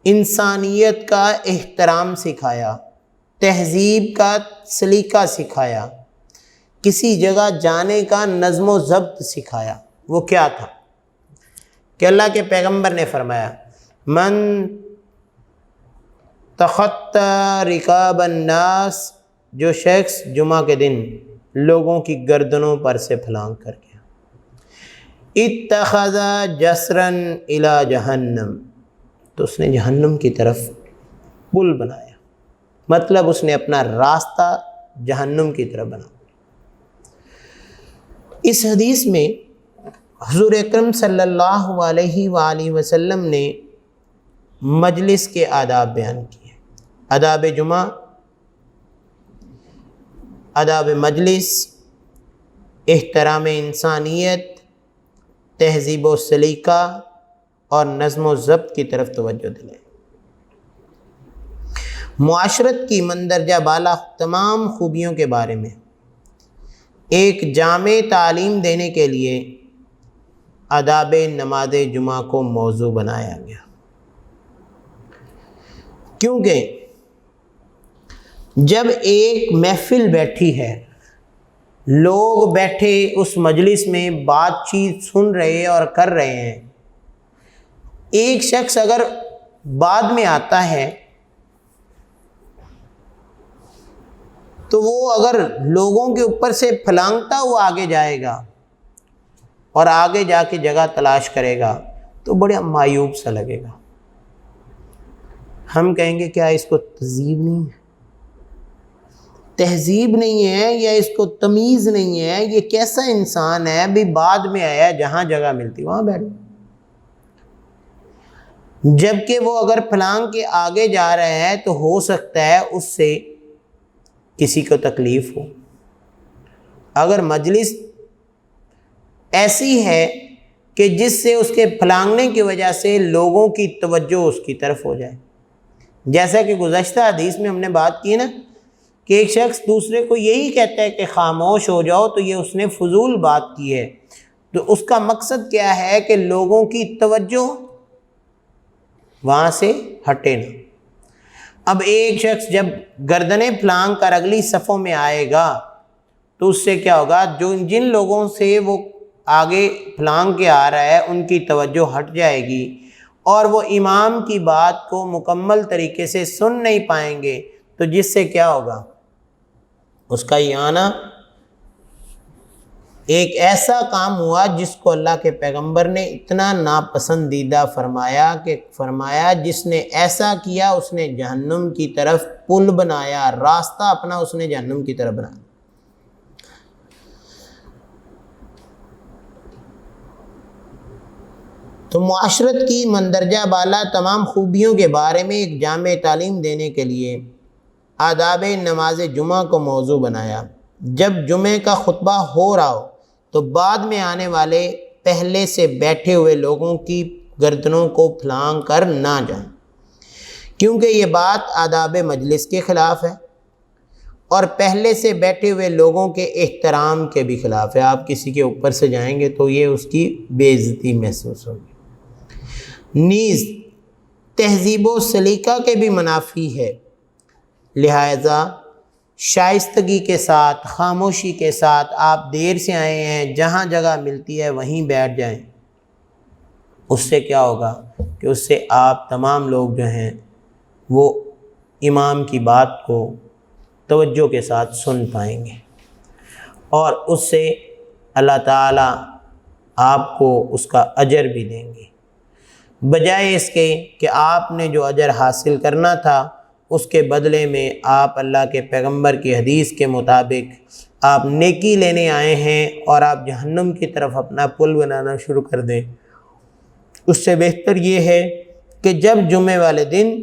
انسانیت کا احترام سکھایا، تہذیب کا سلیقہ سکھایا، کسی جگہ جانے کا نظم و ضبط سکھایا۔ وہ کیا تھا کہ اللہ کے پیغمبر نے فرمایا من تخطى رقاب الناس، جو شخص جمعہ کے دن لوگوں کی گردنوں پر سے پھلانگ کر گیا، اتخذ جسرن الی جہنم، تو اس نے جہنم کی طرف پل بنایا، مطلب اس نے اپنا راستہ جہنم کی طرف بنا۔ اس حدیث میں حضور اکرم صلی اللہ علیہ وآلہ وسلم نے مجلس کے آداب بیان کیے، آداب جمعہ، آداب مجلس، احترام انسانیت، تہذیب و سلیقہ اور نظم و ضبط کی طرف توجہ دلائیں۔ معاشرت کی مندرجہ بالا تمام خوبیوں کے بارے میں ایک جامع تعلیم دینے کے لیے آداب نماز جمعہ کو موضوع بنایا گیا، کیونکہ جب ایک محفل بیٹھی ہے، لوگ بیٹھے اس مجلس میں بات چیت سن رہے اور کر رہے ہیں، ایک شخص اگر بعد میں آتا ہے تو وہ اگر لوگوں کے اوپر سے پھلانگتا ہوا آگے جائے گا اور آگے جا کے جگہ تلاش کرے گا تو بڑا معیوب سا لگے گا۔ ہم کہیں گے کیا اس کو تہذیب نہیں ہے یا اس کو تمیز نہیں ہے، یہ کیسا انسان ہے، بھی بعد میں آیا، جہاں جگہ ملتی وہاں بیٹھ۔ جبکہ وہ اگر پھلانگ کے آگے جا رہا ہے تو ہو سکتا ہے اس سے کسی کو تکلیف ہو۔ اگر مجلس ایسی ہے کہ جس سے اس کے پھلانگنے کی وجہ سے لوگوں کی توجہ اس کی طرف ہو جائے، جیسا کہ گزشتہ حدیث میں ہم نے بات کی نا کہ ایک شخص دوسرے کو یہی کہتا ہے کہ خاموش ہو جاؤ، تو یہ اس نے فضول بات کی ہے، تو اس کا مقصد کیا ہے کہ لوگوں کی توجہ وہاں سے ہٹے نہ۔ اب ایک شخص جب گردنیں پھلانگ کر اگلی صفوں میں آئے گا تو اس سے کیا ہوگا، جن لوگوں سے وہ آگے پھلانگ کے آ رہا ہے ان کی توجہ ہٹ جائے گی اور وہ امام کی بات کو مکمل طریقے سے سن نہیں پائیں گے، تو جس سے کیا ہوگا، اس کا یہ آنا ایک ایسا کام ہوا جس کو اللہ کے پیغمبر نے اتنا ناپسندیدہ فرمایا جس نے ایسا کیا اس نے جہنم کی طرف پل بنایا، راستہ اپنا اس نے جہنم کی طرف بنایا۔ تو معاشرت کی مندرجہ بالا تمام خوبیوں کے بارے میں ایک جامع تعلیم دینے کے لیے آداب نماز جمعہ کو موضوع بنایا۔ جب جمعے کا خطبہ ہو رہا ہو تو بعد میں آنے والے پہلے سے بیٹھے ہوئے لوگوں کی گردنوں کو پھلانگ کر نہ جائیں، کیونکہ یہ بات آداب مجلس کے خلاف ہے اور پہلے سے بیٹھے ہوئے لوگوں کے احترام کے بھی خلاف ہے۔ آپ کسی کے اوپر سے جائیں گے تو یہ اس کی بے عزتی محسوس ہوگی، نیز تہذیب و سلیقہ کے بھی منافی ہے، لہذا شائستگی کے ساتھ، خاموشی کے ساتھ آپ دیر سے آئے ہیں، جہاں جگہ ملتی ہے وہیں بیٹھ جائیں۔ اس سے کیا ہوگا کہ اس سے آپ تمام لوگ جو ہیں وہ امام کی بات کو توجہ کے ساتھ سن پائیں گے اور اس سے اللہ تعالیٰ آپ کو اس کا اجر بھی دیں گے، بجائے اس کے کہ آپ نے جو اجر حاصل کرنا تھا اس کے بدلے میں آپ اللہ کے پیغمبر کی حدیث کے مطابق آپ نیکی لینے آئے ہیں اور آپ جہنم کی طرف اپنا پل بنانا شروع کر دیں۔ اس سے بہتر یہ ہے کہ جب جمعے والے دن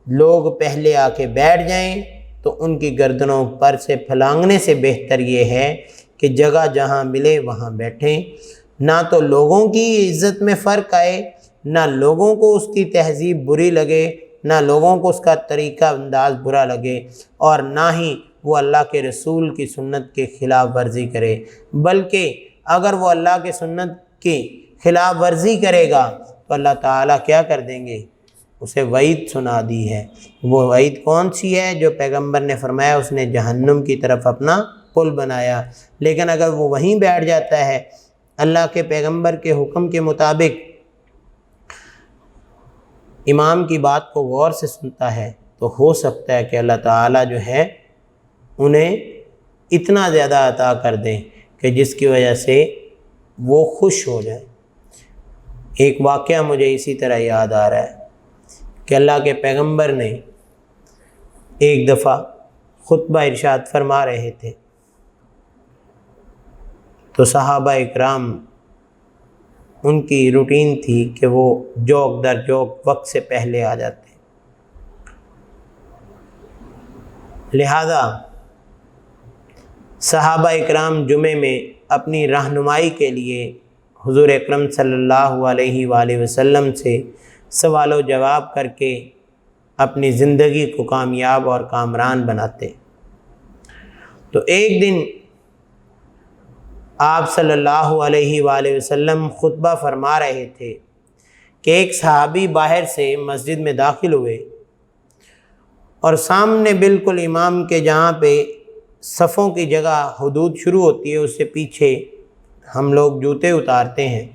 لوگ پہلے آ کے بیٹھ جائیں تو ان کی گردنوں پر سے پھلانگنے سے بہتر یہ ہے کہ جگہ جہاں ملے وہاں بیٹھیں، نہ تو لوگوں کی عزت میں فرق آئے، نہ لوگوں کو اس کی تہذیب بری لگے، نہ لوگوں کو اس کا طریقہ انداز برا لگے، اور نہ ہی وہ اللہ کے رسول کی سنت کے خلاف ورزی کرے، بلکہ اگر وہ اللہ کے سنت کی خلاف ورزی کرے گا تو اللہ تعالیٰ کیا کر دیں گے، اسے وعید سنا دی ہے۔ وہ وعید کون سی ہے؟ جو پیغمبر نے فرمایا اس نے جہنم کی طرف اپنا پل بنایا۔ لیکن اگر وہ وہیں بیٹھ جاتا ہے، اللہ کے پیغمبر کے حکم کے مطابق امام کی بات کو غور سے سنتا ہے، تو ہو سکتا ہے کہ اللہ تعالیٰ جو ہے انہیں اتنا زیادہ عطا کر دیں کہ جس کی وجہ سے وہ خوش ہو جائیں۔ ایک واقعہ مجھے اسی طرح یاد آ رہا ہے کہ اللہ کے پیغمبر نے ایک دفعہ خطبہ ارشاد فرما رہے تھے تو صحابہ اکرام ان کی روٹین تھی کہ وہ جوک در جوک وقت سے پہلے آ جاتے، لہذا صحابہ اکرام جمعے میں اپنی رہنمائی کے لیے حضور اکرم صلی اللہ علیہ وآلہ وسلم سے سوال و جواب کر کے اپنی زندگی کو کامیاب اور کامران بناتے۔ تو ایک دن آپ صلی اللہ علیہ وآلہ وسلم خطبہ فرما رہے تھے کہ ایک صحابی باہر سے مسجد میں داخل ہوئے اور سامنے بالکل امام کے جہاں پہ صفوں کی جگہ حدود شروع ہوتی ہے اس سے پیچھے ہم لوگ جوتے اتارتے ہیں،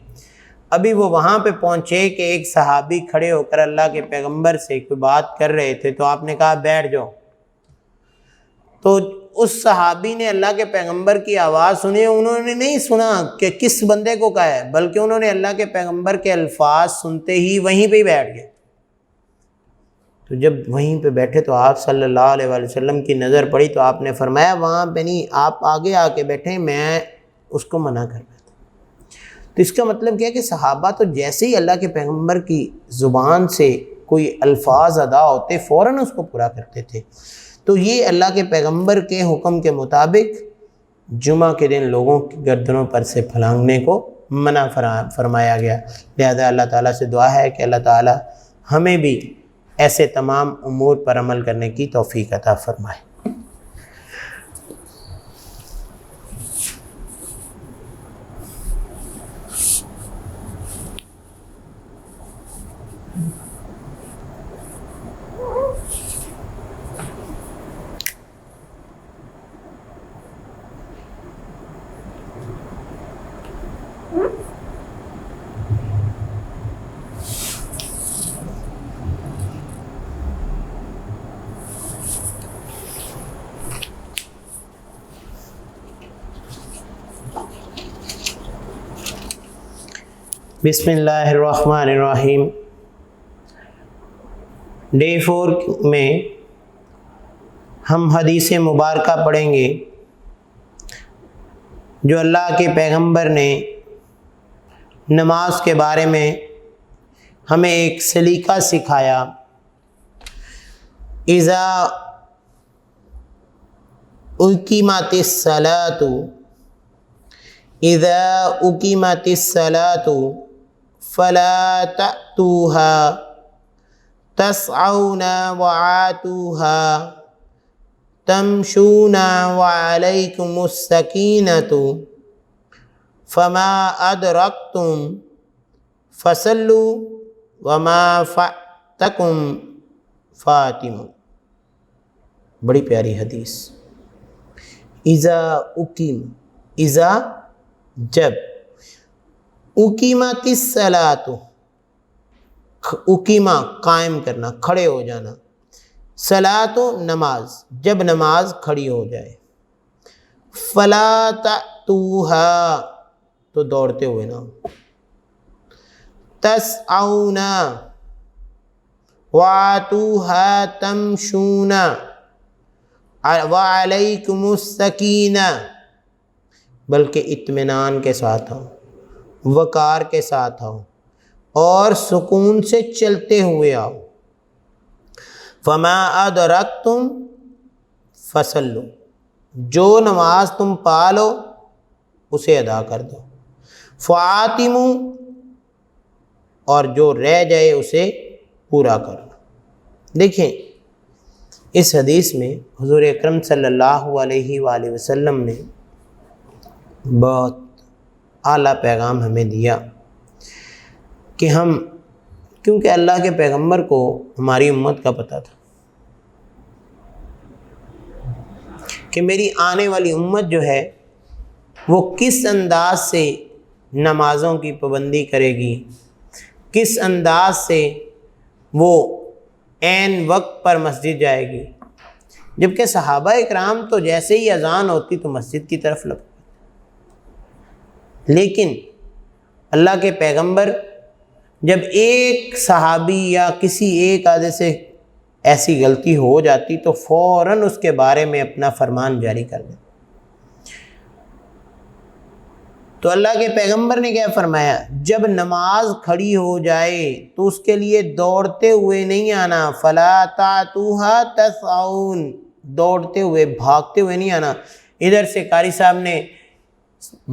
ابھی وہ وہاں پہ پہنچے کہ ایک صحابی کھڑے ہو کر اللہ کے پیغمبر سے کوئی بات کر رہے تھے، تو آپ نے کہا بیٹھ جاؤ۔ تو اس صحابی نے اللہ کے پیغمبر کی آواز سنی، انہوں نے نہیں سنا کہ کس بندے کو کہا ہے، بلکہ انہوں نے اللہ کے پیغمبر کے الفاظ سنتے ہی وہیں پہ ہی بیٹھ گئے۔ تو جب وہیں پہ بیٹھے تو آپ صلی اللہ علیہ وآلہ وسلم کی نظر پڑی تو آپ نے فرمایا وہاں پہ نہیں، آپ آگے آ کے بیٹھیں، میں اس کو منع کر رہا تھا۔ تو اس کا مطلب کیا ہے کہ صحابہ تو جیسے ہی اللہ کے پیغمبر کی زبان سے کوئی الفاظ ادا ہوتے فوراً اس کو پورا کرتے تھے۔ تو یہ اللہ کے پیغمبر کے حکم کے مطابق جمعہ کے دن لوگوں کی گردنوں پر سے پھلانگنے کو منع فرمایا گیا۔ لہذا اللہ تعالیٰ سے دعا ہے کہ اللہ تعالیٰ ہمیں بھی ایسے تمام امور پر عمل کرنے کی توفیق عطا فرمائے۔ بسم اللہ الرحمن الرحیم۔ ڈے 4 میں ہم حدیث مبارکہ پڑھیں گے جو اللہ کے پیغمبر نے نماز کے بارے میں ہمیں ایک سلیقہ سکھایا۔ اذا اقیمت الصلاۃ اذا اقیمت الصلاۃ فلا تأتوها تسعون وآتوها تمشون وعليكم السكينة فما أدركتم فصلوا وما فاتكم فاتموا۔ بڑی پیاری حدیث۔ اذا جب، اقیمت الصلاۃ اقیمہ قائم کرنا، کھڑے ہو جانا، صلاۃ نماز، جب نماز کھڑی ہو جائے، فلا تأتوها تو دوڑتے ہوئے نہ، تسعون وآتوها تمشون وعلیکم السکینہ بلکہ اطمینان کے ساتھ آؤ، وقار کے ساتھ آؤ اور سکون سے چلتے ہوئے آؤ۔ فما ادرکتم فصلوا، جو نماز تم پا لو اسے ادا کر دو، فاتموا اور جو رہ جائے اسے پورا کر لو۔ دیکھیں اس حدیث میں حضور اکرم صلی اللہ علیہ وآلہ وسلم نے بہت اعلیٰ پیغام ہمیں دیا کہ ہم، کیونکہ اللہ کے پیغمبر کو ہماری امت کا پتہ تھا کہ میری آنے والی امت جو ہے وہ کس انداز سے نمازوں کی پابندی کرے گی، کس انداز سے وہ عین وقت پر مسجد جائے گی، جبکہ صحابہ اکرام تو جیسے ہی اذان ہوتی تو مسجد کی طرف لپکتے، لیکن اللہ کے پیغمبر جب ایک صحابی یا کسی ایک آدھے سے ایسی غلطی ہو جاتی تو فوراً اس کے بارے میں اپنا فرمان جاری کر دیں. تو اللہ کے پیغمبر نے کیا فرمایا؟ جب نماز کھڑی ہو جائے تو اس کے لیے دوڑتے ہوئے نہیں آنا. فلا تاتوها تسعون، دوڑتے ہوئے بھاگتے ہوئے نہیں آنا. ادھر سے قاری صاحب نے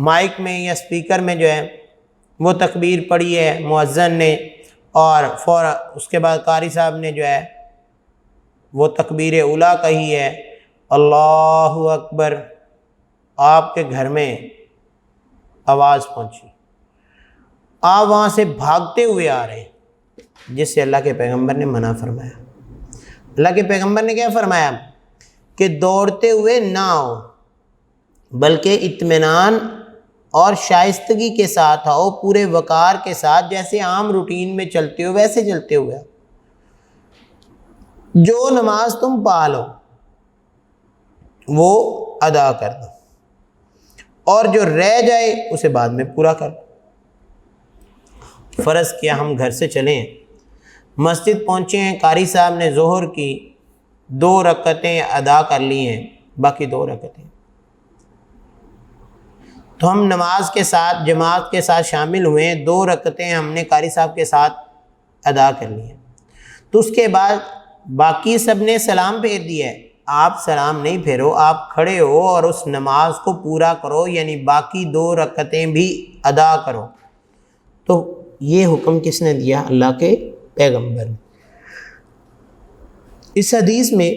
مائک میں یا سپیکر میں جو ہے وہ تکبیر پڑھی ہے مؤذن نے، اور فوراً اس کے بعد قاری صاحب نے جو ہے وہ تکبیر اولیٰ کہی ہے، اللہ اکبر. آپ کے گھر میں آواز پہنچی، آپ وہاں سے بھاگتے ہوئے آ رہے ہیں، جس سے اللہ کے پیغمبر نے منع فرمایا. اللہ کے پیغمبر نے کیا فرمایا؟ کہ دوڑتے ہوئے نہ آؤ، بلکہ اطمینان اور شائستگی کے ساتھ آؤ، پورے وقار کے ساتھ، جیسے عام روٹین میں چلتے ہو ویسے چلتے ہوئے آؤ. جو نماز تم پا لو وہ ادا کر دو، اور جو رہ جائے اسے بعد میں پورا کر دو. فرض کیا ہم گھر سے چلیں، مسجد پہنچے ہیں، قاری صاحب نے ظہر کی 2 رکعتیں ادا کر لی ہیں، باقی 2 رکعتیں، تو ہم نماز کے ساتھ جماعت کے ساتھ شامل ہوئے ہیں، 2 رکعتیں ہم نے قاری صاحب کے ساتھ ادا کر لی ہیں. تو اس کے بعد باقی سب نے سلام پھیر دیا ہے، آپ سلام نہیں پھیرو، آپ کھڑے ہو اور اس نماز کو پورا کرو، یعنی باقی 2 رکعتیں بھی ادا کرو. تو یہ حکم کس نے دیا؟ اللہ کے پیغمبر نے. اس حدیث میں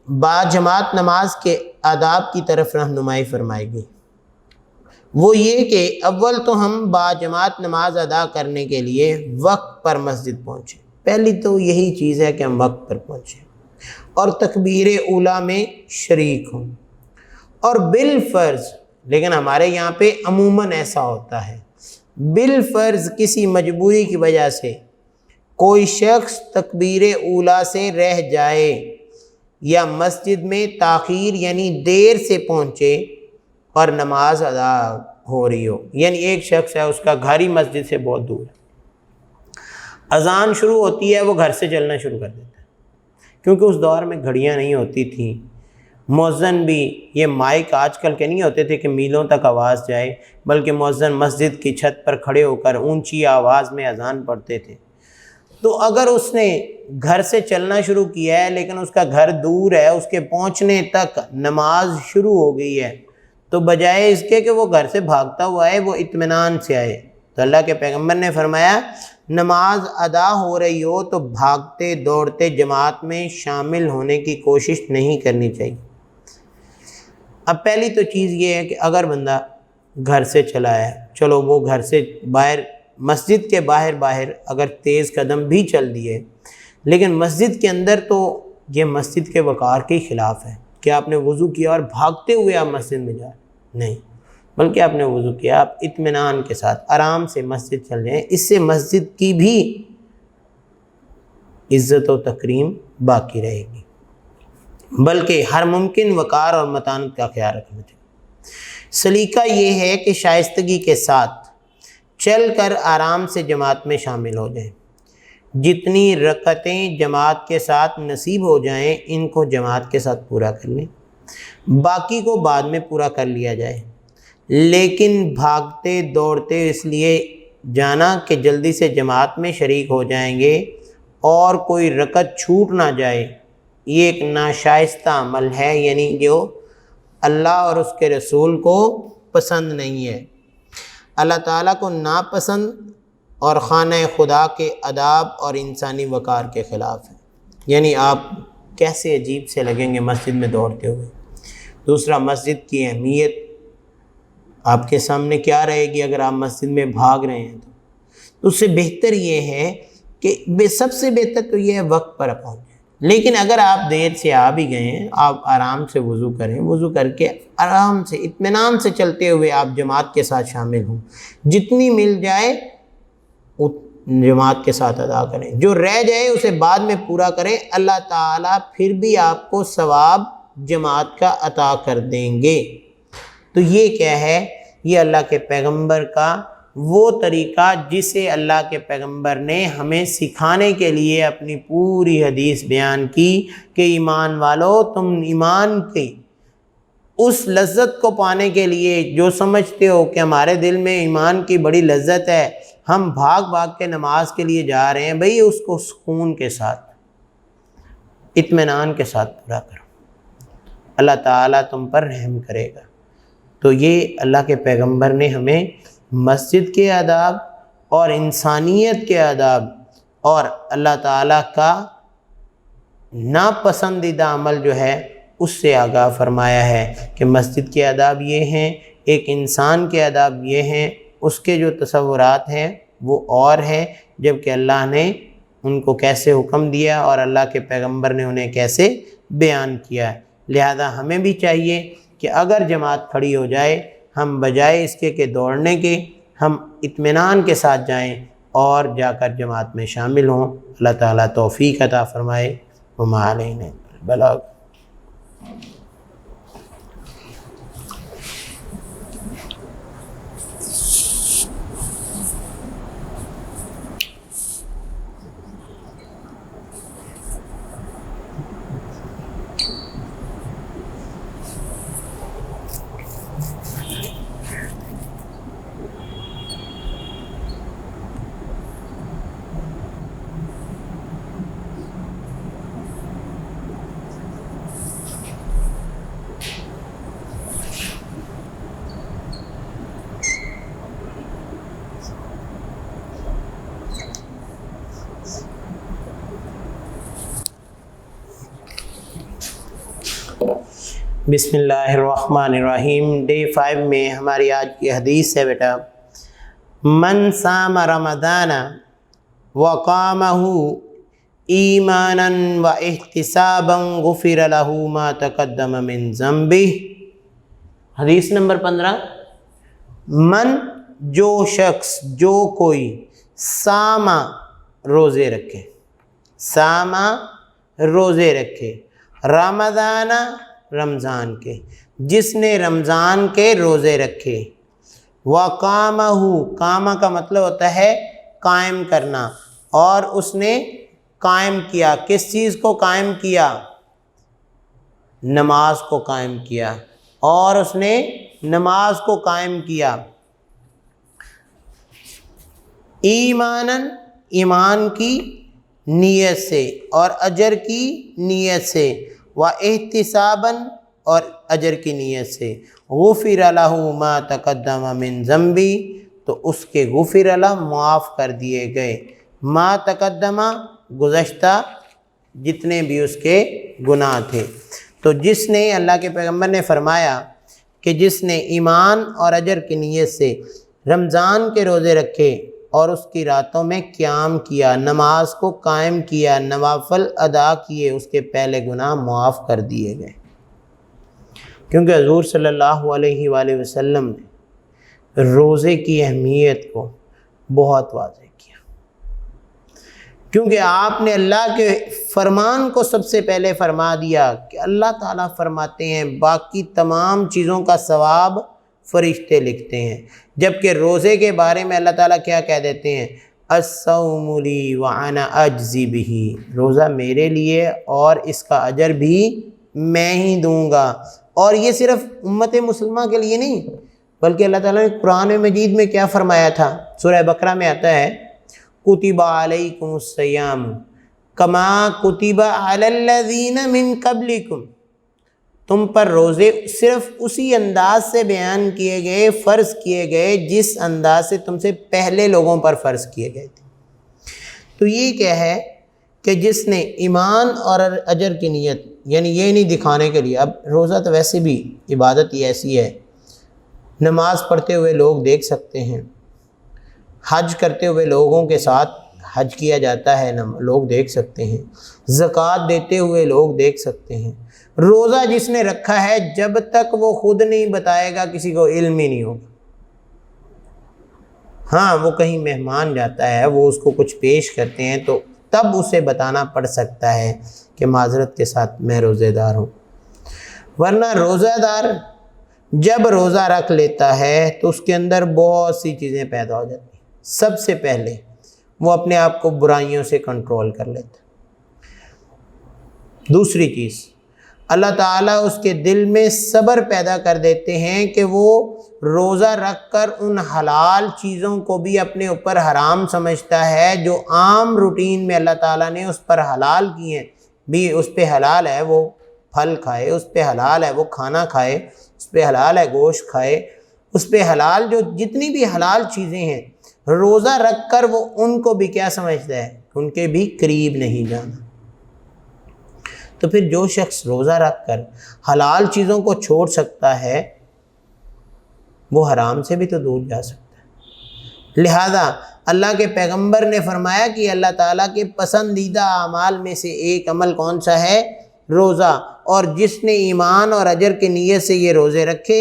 با جماعت نماز کے آداب کی طرف رہنمائی فرمائی گئی. وہ یہ کہ اول تو ہم با جماعت نماز ادا کرنے کے لیے وقت پر مسجد پہنچیں. پہلی تو یہی چیز ہے کہ ہم وقت پر پہنچیں اور تکبیر اولیٰ میں شریک ہوں. اور بالفرض، لیکن ہمارے یہاں پہ عموماً ایسا ہوتا ہے، بالفرض کسی مجبوری کی وجہ سے کوئی شخص تکبیر اولیٰ سے رہ جائے یا مسجد میں تاخیر یعنی دیر سے پہنچے اور نماز ادا ہو رہی ہو، یعنی ایک شخص ہے، اس کا گھر ہی مسجد سے بہت دور ہے، اذان شروع ہوتی ہے وہ گھر سے چلنا شروع کر دیتا ہے، کیونکہ اس دور میں گھڑیاں نہیں ہوتی تھیں، مؤذن بھی یہ مائک آج کل کے نہیں ہوتے تھے کہ میلوں تک آواز جائے، بلکہ مؤذن مسجد کی چھت پر کھڑے ہو کر اونچی آواز میں اذان پڑھتے تھے. تو اگر اس نے گھر سے چلنا شروع کیا ہے لیکن اس کا گھر دور ہے، اس کے پہنچنے تک نماز شروع ہو گئی ہے، تو بجائے اس کے کہ وہ گھر سے بھاگتا ہوا آئے، وہ اطمینان سے آئے. تو اللہ کے پیغمبر نے فرمایا نماز ادا ہو رہی ہو تو بھاگتے دوڑتے جماعت میں شامل ہونے کی کوشش نہیں کرنی چاہیے. اب پہلی تو چیز یہ ہے کہ اگر بندہ گھر سے چلا ہے، چلو وہ گھر سے باہر مسجد کے باہر اگر تیز قدم بھی چل دیے، لیکن مسجد کے اندر تو یہ مسجد کے وقار کے خلاف ہے کہ آپ نے وضو کیا اور بھاگتے ہوئے آپ مسجد میں جائیں، نہیں، بلکہ آپ نے وضو کیا، آپ اطمینان کے ساتھ آرام سے مسجد چل جائیں. اس سے مسجد کی بھی عزت و تکریم باقی رہے گی، بلکہ ہر ممکن وقار اور متانت کا خیال رکھنا چاہیے. سلیقہ یہ ہے کہ شائستگی کے ساتھ چل کر آرام سے جماعت میں شامل ہو جائیں. جتنی رکعتیں جماعت کے ساتھ نصیب ہو جائیں ان کو جماعت کے ساتھ پورا کر لیں، باقی کو بعد میں پورا کر لیا جائے. لیکن بھاگتے دوڑتے اس لیے جانا کہ جلدی سے جماعت میں شریک ہو جائیں گے اور کوئی رکعت چھوٹ نہ جائے، یہ ایک ناشائستہ عمل ہے، یعنی جو اللہ اور اس کے رسول کو پسند نہیں ہے. اللہ تعالیٰ کو ناپسند اور خانہ خدا کے آداب اور انسانی وقار کے خلاف ہے. یعنی آپ کیسے عجیب سے لگیں گے مسجد میں دوڑتے ہوئے. دوسرا، مسجد کی اہمیت آپ کے سامنے کیا رہے گی اگر آپ مسجد میں بھاگ رہے ہیں تو اس سے بہتر یہ ہے کہ سب سے بہتر تو یہ ہے وقت پر پہنچیں. لیکن اگر آپ دیر سے آ بھی گئے ہیں، آپ آرام سے وضو کریں، وضو کر کے آرام سے اطمینان سے چلتے ہوئے آپ جماعت کے ساتھ شامل ہوں. جتنی مل جائے جماعت کے ساتھ ادا کریں، جو رہ جائے اسے بعد میں پورا کریں. اللہ تعالیٰ پھر بھی آپ کو ثواب جماعت کا عطا کر دیں گے. تو یہ کیا ہے؟ یہ اللہ کے پیغمبر کا وہ طریقہ جسے اللہ کے پیغمبر نے ہمیں سکھانے کے لیے اپنی پوری حدیث بیان کی کہ ایمان والو، تم ایمان کی اس لذت کو پانے کے لیے جو سمجھتے ہو کہ ہمارے دل میں ایمان کی بڑی لذت ہے، ہم بھاگ بھاگ کے نماز کے لیے جا رہے ہیں، بھئی اس کو سکون کے ساتھ، اطمینان کے ساتھ پورا کرو، اللہ تعالیٰ تم پر رحم کرے گا۔ تو یہ اللہ کے پیغمبر نے ہمیں مسجد کے آداب اور انسانیت کے آداب اور اللہ تعالیٰ کا ناپسندیدہ عمل جو ہے اس سے آگاہ فرمایا ہے کہ مسجد کے آداب یہ ہیں، ایک انسان کے آداب یہ ہیں، اس کے جو تصورات ہیں وہ اور ہیں، جبکہ اللہ نے ان کو کیسے حکم دیا اور اللہ کے پیغمبر نے انہیں کیسے بیان کیا ہے۔ لہذا ہمیں بھی چاہیے کہ اگر جماعت کھڑی ہو جائے، ہم بجائے اس کے کہ دوڑنے کے، ہم اطمینان کے ساتھ جائیں اور جا کر جماعت میں شامل ہوں۔ اللہ تعالیٰ توفیق عطا فرمائے۔ وما علینا البلاغ۔ بسم اللہ الرحمن الرحیم۔ ڈے 5 میں ہماری آج کی حدیث ہے بیٹا، من صام رمضان وقامہ ایمانا واحتسابا غفر له ما تقدم من ذنبہ۔ حدیث نمبر 15، من جو شخص، جو کوئی، ساما روزے رکھے، ساما روزے رکھے، رمضان رمضان کے، جس نے رمضان کے روزے رکھے، وقامہ، قامہ کا مطلب ہوتا ہے قائم کرنا، اور اس نے قائم کیا، کس چیز کو قائم کیا؟ نماز کو قائم کیا، اور اس نے نماز کو قائم کیا، ایماناً، ایمان کی نیت سے اور اجر کی نیت سے، واحتساباً اور اجر کی نیت سے، غفر لہ ما تقدم من ذنبی، تو اس کے غفر لہ معاف کر دیے گئے، ما تقدمہ گزشتہ جتنے بھی اس کے گناہ تھے۔ تو جس نے، اللہ کے پیغمبر نے فرمایا کہ جس نے ایمان اور اجر کی نیت سے رمضان کے روزے رکھے اور اس کی راتوں میں قیام کیا، نماز کو قائم کیا، نوافل ادا کیے، اس کے پہلے گناہ معاف کر دیے گئے، کیونکہ حضور صلی اللہ علیہ وآلہ وسلم نے روزے کی اہمیت کو بہت واضح کیا، کیونکہ آپ نے اللہ کے فرمان کو سب سے پہلے فرما دیا کہ اللہ تعالیٰ فرماتے ہیں باقی تمام چیزوں کا ثواب فرشتے لکھتے ہیں، جبکہ روزے کے بارے میں اللہ تعالیٰ کیا کہہ دیتے ہیں؟ الصوم لی وانا اجزی بہ، روزہ میرے لیے اور اس کا اجر بھی میں ہی دوں گا۔ اور یہ صرف امت مسلمہ کے لیے نہیں، بلکہ اللہ تعالیٰ نے قرآن مجید میں کیا فرمایا تھا؟ سورہ بقرہ میں آتا ہے، کتب علیکم الصیام کما کتب علی الذین من قبلکم، تم پر روزے صرف اسی انداز سے بیان کیے گئے، فرض کیے گئے جس انداز سے تم سے پہلے لوگوں پر فرض کیے گئے تھے۔ تو یہ کیا ہے کہ جس نے ایمان اور اجر کی نیت، یعنی یہ نہیں دکھانے کے لیے، اب روزہ تو ویسے بھی عبادت ہی ایسی ہے، نماز پڑھتے ہوئے لوگ دیکھ سکتے ہیں، حج کرتے ہوئے لوگوں کے ساتھ حج کیا جاتا ہے، لوگ دیکھ سکتے ہیں، زکوٰۃ دیتے ہوئے لوگ دیکھ سکتے ہیں۔ روزہ جس نے رکھا ہے، جب تک وہ خود نہیں بتائے گا کسی کو علم ہی نہیں ہوگا۔ ہاں، وہ کہیں مہمان جاتا ہے، وہ اس کو کچھ پیش کرتے ہیں تو تب اسے بتانا پڑ سکتا ہے کہ معذرت کے ساتھ میں روزے دار ہوں، ورنہ روزہ دار جب روزہ رکھ لیتا ہے تو اس کے اندر بہت سی چیزیں پیدا ہو جاتی ہیں۔ سب سے پہلے وہ اپنے آپ کو برائیوں سے کنٹرول کر لیتا ہے۔ دوسری چیز، اللہ تعالیٰ اس کے دل میں صبر پیدا کر دیتے ہیں کہ وہ روزہ رکھ کر ان حلال چیزوں کو بھی اپنے اوپر حرام سمجھتا ہے جو عام روٹین میں اللہ تعالیٰ نے اس پر حلال کی ہیں، بھی اس پہ حلال ہے وہ پھل کھائے، اس پہ حلال ہے وہ کھانا کھائے، اس پہ حلال ہے گوشت کھائے، اس پہ حلال جو جتنی بھی حلال چیزیں ہیں، روزہ رکھ کر وہ ان کو بھی کیا سمجھتا ہے، ان کے بھی قریب نہیں جانا۔ تو پھر جو شخص روزہ رکھ کر حلال چیزوں کو چھوڑ سکتا ہے وہ حرام سے بھی تو دور جا سکتا ہے۔ لہذا اللہ کے پیغمبر نے فرمایا کہ اللہ تعالیٰ کے پسندیدہ اعمال میں سے ایک عمل کون سا ہے؟ روزہ۔ اور جس نے ایمان اور اجر کی نیت سے یہ روزے رکھے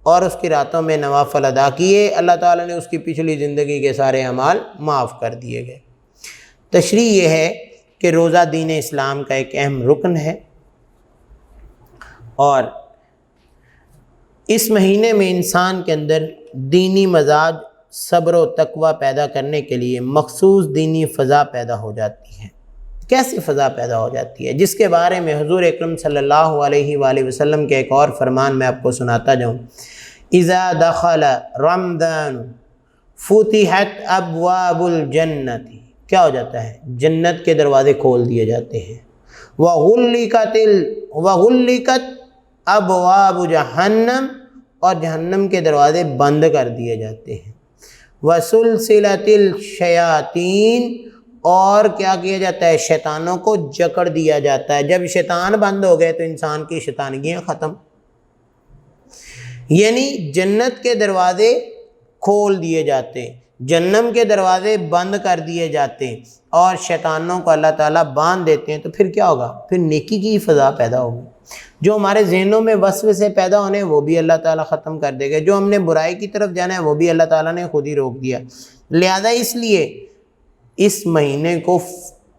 اور اس کی راتوں میں نوافل ادا کیے، اللہ تعالیٰ نے اس کی پچھلی زندگی کے سارے اعمال معاف کر دیے گئے۔ تشریح یہ ہے کہ روزہ دین اسلام کا ایک اہم رکن ہے، اور اس مہینے میں انسان کے اندر دینی مزاج، صبر و تقوی پیدا کرنے کے لیے مخصوص دینی فضا پیدا ہو جاتی ہے۔ کیسی فضا پیدا ہو جاتی ہے؟ جس کے بارے میں حضور اکرم صلی اللہ علیہ وآلہ وسلم کے ایک اور فرمان میں آپ کو سناتا جاؤں۔ اذا دخل رمضان فتحت ابواب الجنت، کیا ہو جاتا ہے؟ جنت کے دروازے کھول دیے جاتے ہیں۔ وغلقت ابواب جہنم، اور جہنم کے دروازے بند کر دیے جاتے ہیں۔ وسلسلت الشیاطین، اور کیا کیا جاتا ہے؟ شیطانوں کو جکڑ دیا جاتا ہے۔ جب شیطان بند ہو گئے تو انسان کی شیطانگیاں ختم۔ یعنی جنت کے دروازے کھول دیے جاتے، جہنم کے دروازے بند کر دیے جاتے، اور شیطانوں کو اللہ تعالیٰ باندھ دیتے ہیں۔ تو پھر کیا ہوگا؟ پھر نیکی کی فضا پیدا ہوگی۔ جو ہمارے ذہنوں میں وسوسے پیدا ہونے وہ بھی اللہ تعالیٰ ختم کر دے گا، جو ہم نے برائی کی طرف جانا ہے وہ بھی اللہ تعالیٰ نے خود ہی روک دیا۔ لہذا اس لیے اس مہینے کو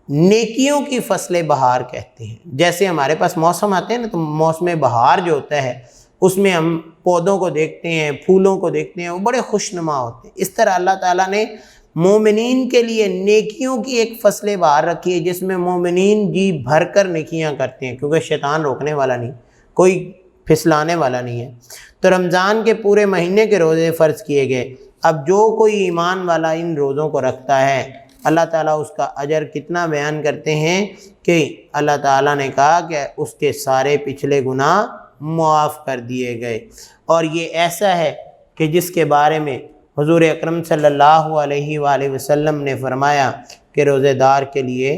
نیکیوں کی فصل بہار کہتے ہیں۔ جیسے ہمارے پاس موسم آتے ہیں نا، تو موسم بہار جو ہوتا ہے اس میں ہم پودوں کو دیکھتے ہیں، پھولوں کو دیکھتے ہیں، وہ بڑے خوشنما ہوتے ہیں۔ اس طرح اللہ تعالیٰ نے مومنین کے لیے نیکیوں کی ایک فصل بہار رکھی ہے، جس میں مومنین جی بھر کر نیکیاں کرتے ہیں، کیونکہ شیطان روکنے والا نہیں، کوئی پھسلانے والا نہیں ہے۔ تو رمضان کے پورے مہینے کے روزے فرض کیے گئے۔ اب جو کوئی ایمان والا ان روزوں کو رکھتا ہے، اللہ تعالیٰ اس کا اجر کتنا بیان کرتے ہیں کہ اللہ تعالیٰ نے کہا کہ اس کے سارے پچھلے گناہ معاف کر دیے گئے۔ اور یہ ایسا ہے کہ جس کے بارے میں حضور اکرم صلی اللہ علیہ وآلہ وسلم نے فرمایا کہ روزے دار کے لیے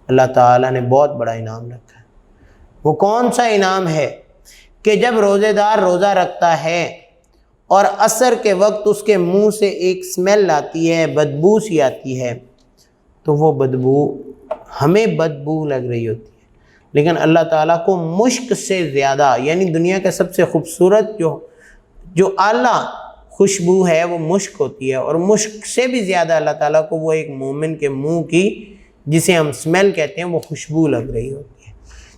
اللہ تعالیٰ نے بہت بڑا انعام رکھا ہے۔ وہ کون سا انعام ہے؟ کہ جب روزے دار روزہ رکھتا ہے اور عصر کے وقت اس کے منہ سے ایک سمیل آتی ہے، بدبو سی آتی ہے، تو وہ بدبو ہمیں بدبو لگ رہی ہوتی ہے، لیکن اللہ تعالیٰ کو مشک سے زیادہ، یعنی دنیا کا سب سے خوبصورت جو اعلیٰ خوشبو ہے وہ مشک ہوتی ہے، اور مشک سے بھی زیادہ اللہ تعالیٰ کو وہ ایک مومن کے منہ کی، جسے ہم سمیل کہتے ہیں، وہ خوشبو لگ رہی ہوتی ہے۔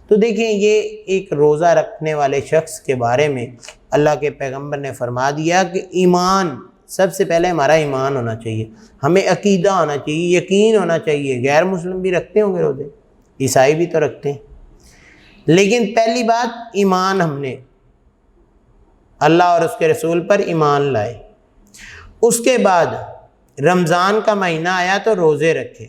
تو دیکھیں، یہ ایک روزہ رکھنے والے شخص کے بارے میں اللہ کے پیغمبر نے فرما دیا کہ ایمان، سب سے پہلے ہمارا ایمان ہونا چاہیے، ہمیں عقیدہ ہونا چاہیے، یقین ہونا چاہیے۔ غیر مسلم بھی رکھتے ہوں گے روزے، عیسائی بھی تو رکھتے ہیں، لیکن پہلی بات ایمان، ہم نے اللہ اور اس کے رسول پر ایمان لائے۔ اس کے بعد رمضان کا مہینہ آیا تو روزے رکھے،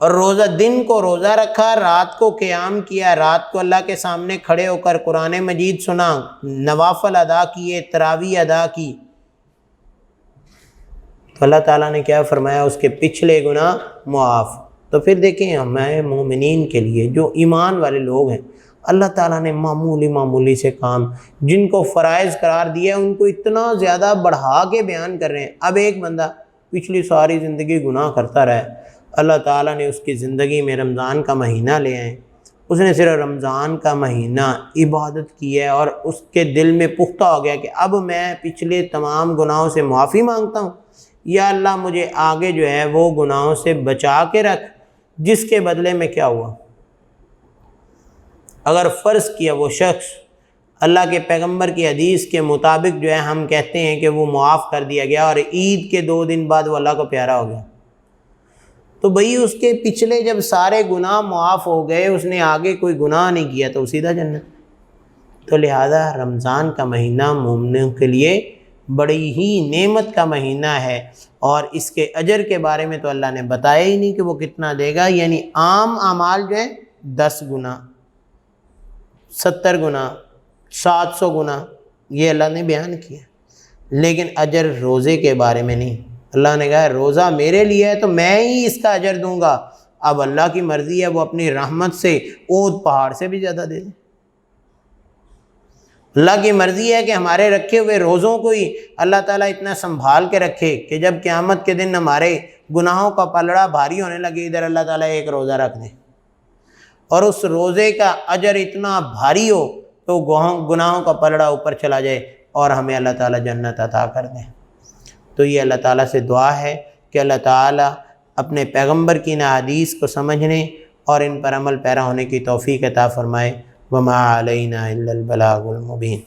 اور روزہ دن کو روزہ رکھا، رات کو قیام کیا، رات کو اللہ کے سامنے کھڑے ہو کر قرآن مجید سنا، نوافل ادا کیے، تراویح ادا کی، تو اللہ تعالیٰ نے کیا فرمایا؟ اس کے پچھلے گناہ معاف۔ تو پھر دیکھیں، ہمیں مومنین کے لیے، جو ایمان والے لوگ ہیں، اللہ تعالیٰ نے معمولی سے کام جن کو فرائض قرار دیا، ان کو اتنا زیادہ بڑھا کے بیان کر رہے ہیں۔ اب ایک بندہ پچھلی ساری زندگی گناہ کرتا رہا، اللہ تعالیٰ نے اس کی زندگی میں رمضان کا مہینہ لے آئے، اس نے صرف رمضان کا مہینہ عبادت کی ہے، اور اس کے دل میں پختہ ہو گیا کہ اب میں پچھلے تمام گناہوں سے معافی مانگتا ہوں، یا اللہ مجھے آگے جو ہے وہ گناہوں سے بچا کے رکھ۔ جس کے بدلے میں کیا ہوا؟ اگر فرض کیا وہ شخص اللہ کے پیغمبر کی حدیث کے مطابق جو ہے ہم کہتے ہیں کہ وہ معاف کر دیا گیا اور عید کے 2 دن بعد وہ اللہ کو پیارا ہو گیا، تو بھئی اس کے پچھلے جب سارے گناہ معاف ہو گئے، اس نے آگے کوئی گناہ نہیں کیا تو سیدھا جنت۔ تو لہذا رمضان کا مہینہ مومنوں کے لیے بڑی ہی نعمت کا مہینہ ہے، اور اس کے اجر کے بارے میں تو اللہ نے بتایا ہی نہیں کہ وہ کتنا دے گا، یعنی عام اعمال جو ہیں 10 گنا، 70 گنا، 700 گنا یہ اللہ نے بیان کیا، لیکن اجر روزے کے بارے میں نہیں۔ اللہ نے کہا روزہ میرے لیے ہے تو میں ہی اس کا اجر دوں گا۔ اب اللہ کی مرضی ہے وہ اپنی رحمت سے اود پہاڑ سے بھی زیادہ دے دے۔ اللہ کی مرضی ہے کہ ہمارے رکھے ہوئے روزوں کو ہی اللہ تعالیٰ اتنا سنبھال کے رکھے کہ جب قیامت کے دن ہمارے گناہوں کا پلڑا بھاری ہونے لگے، ادھر اللہ تعالیٰ ایک روزہ رکھ دے اور اس روزے کا اجر اتنا بھاری ہو تو گناہوں کا پلڑا اوپر چلا جائے اور ہمیں اللہ تعالیٰ جنت عطا کر دے۔ تو یہ اللہ تعالیٰ سے دعا ہے کہ اللہ تعالیٰ اپنے پیغمبر کی احادیث کو سمجھنے اور ان پر عمل پیرا ہونے کی توفیق عطا فرمائے۔ وما علینا الا البلاغ المبین۔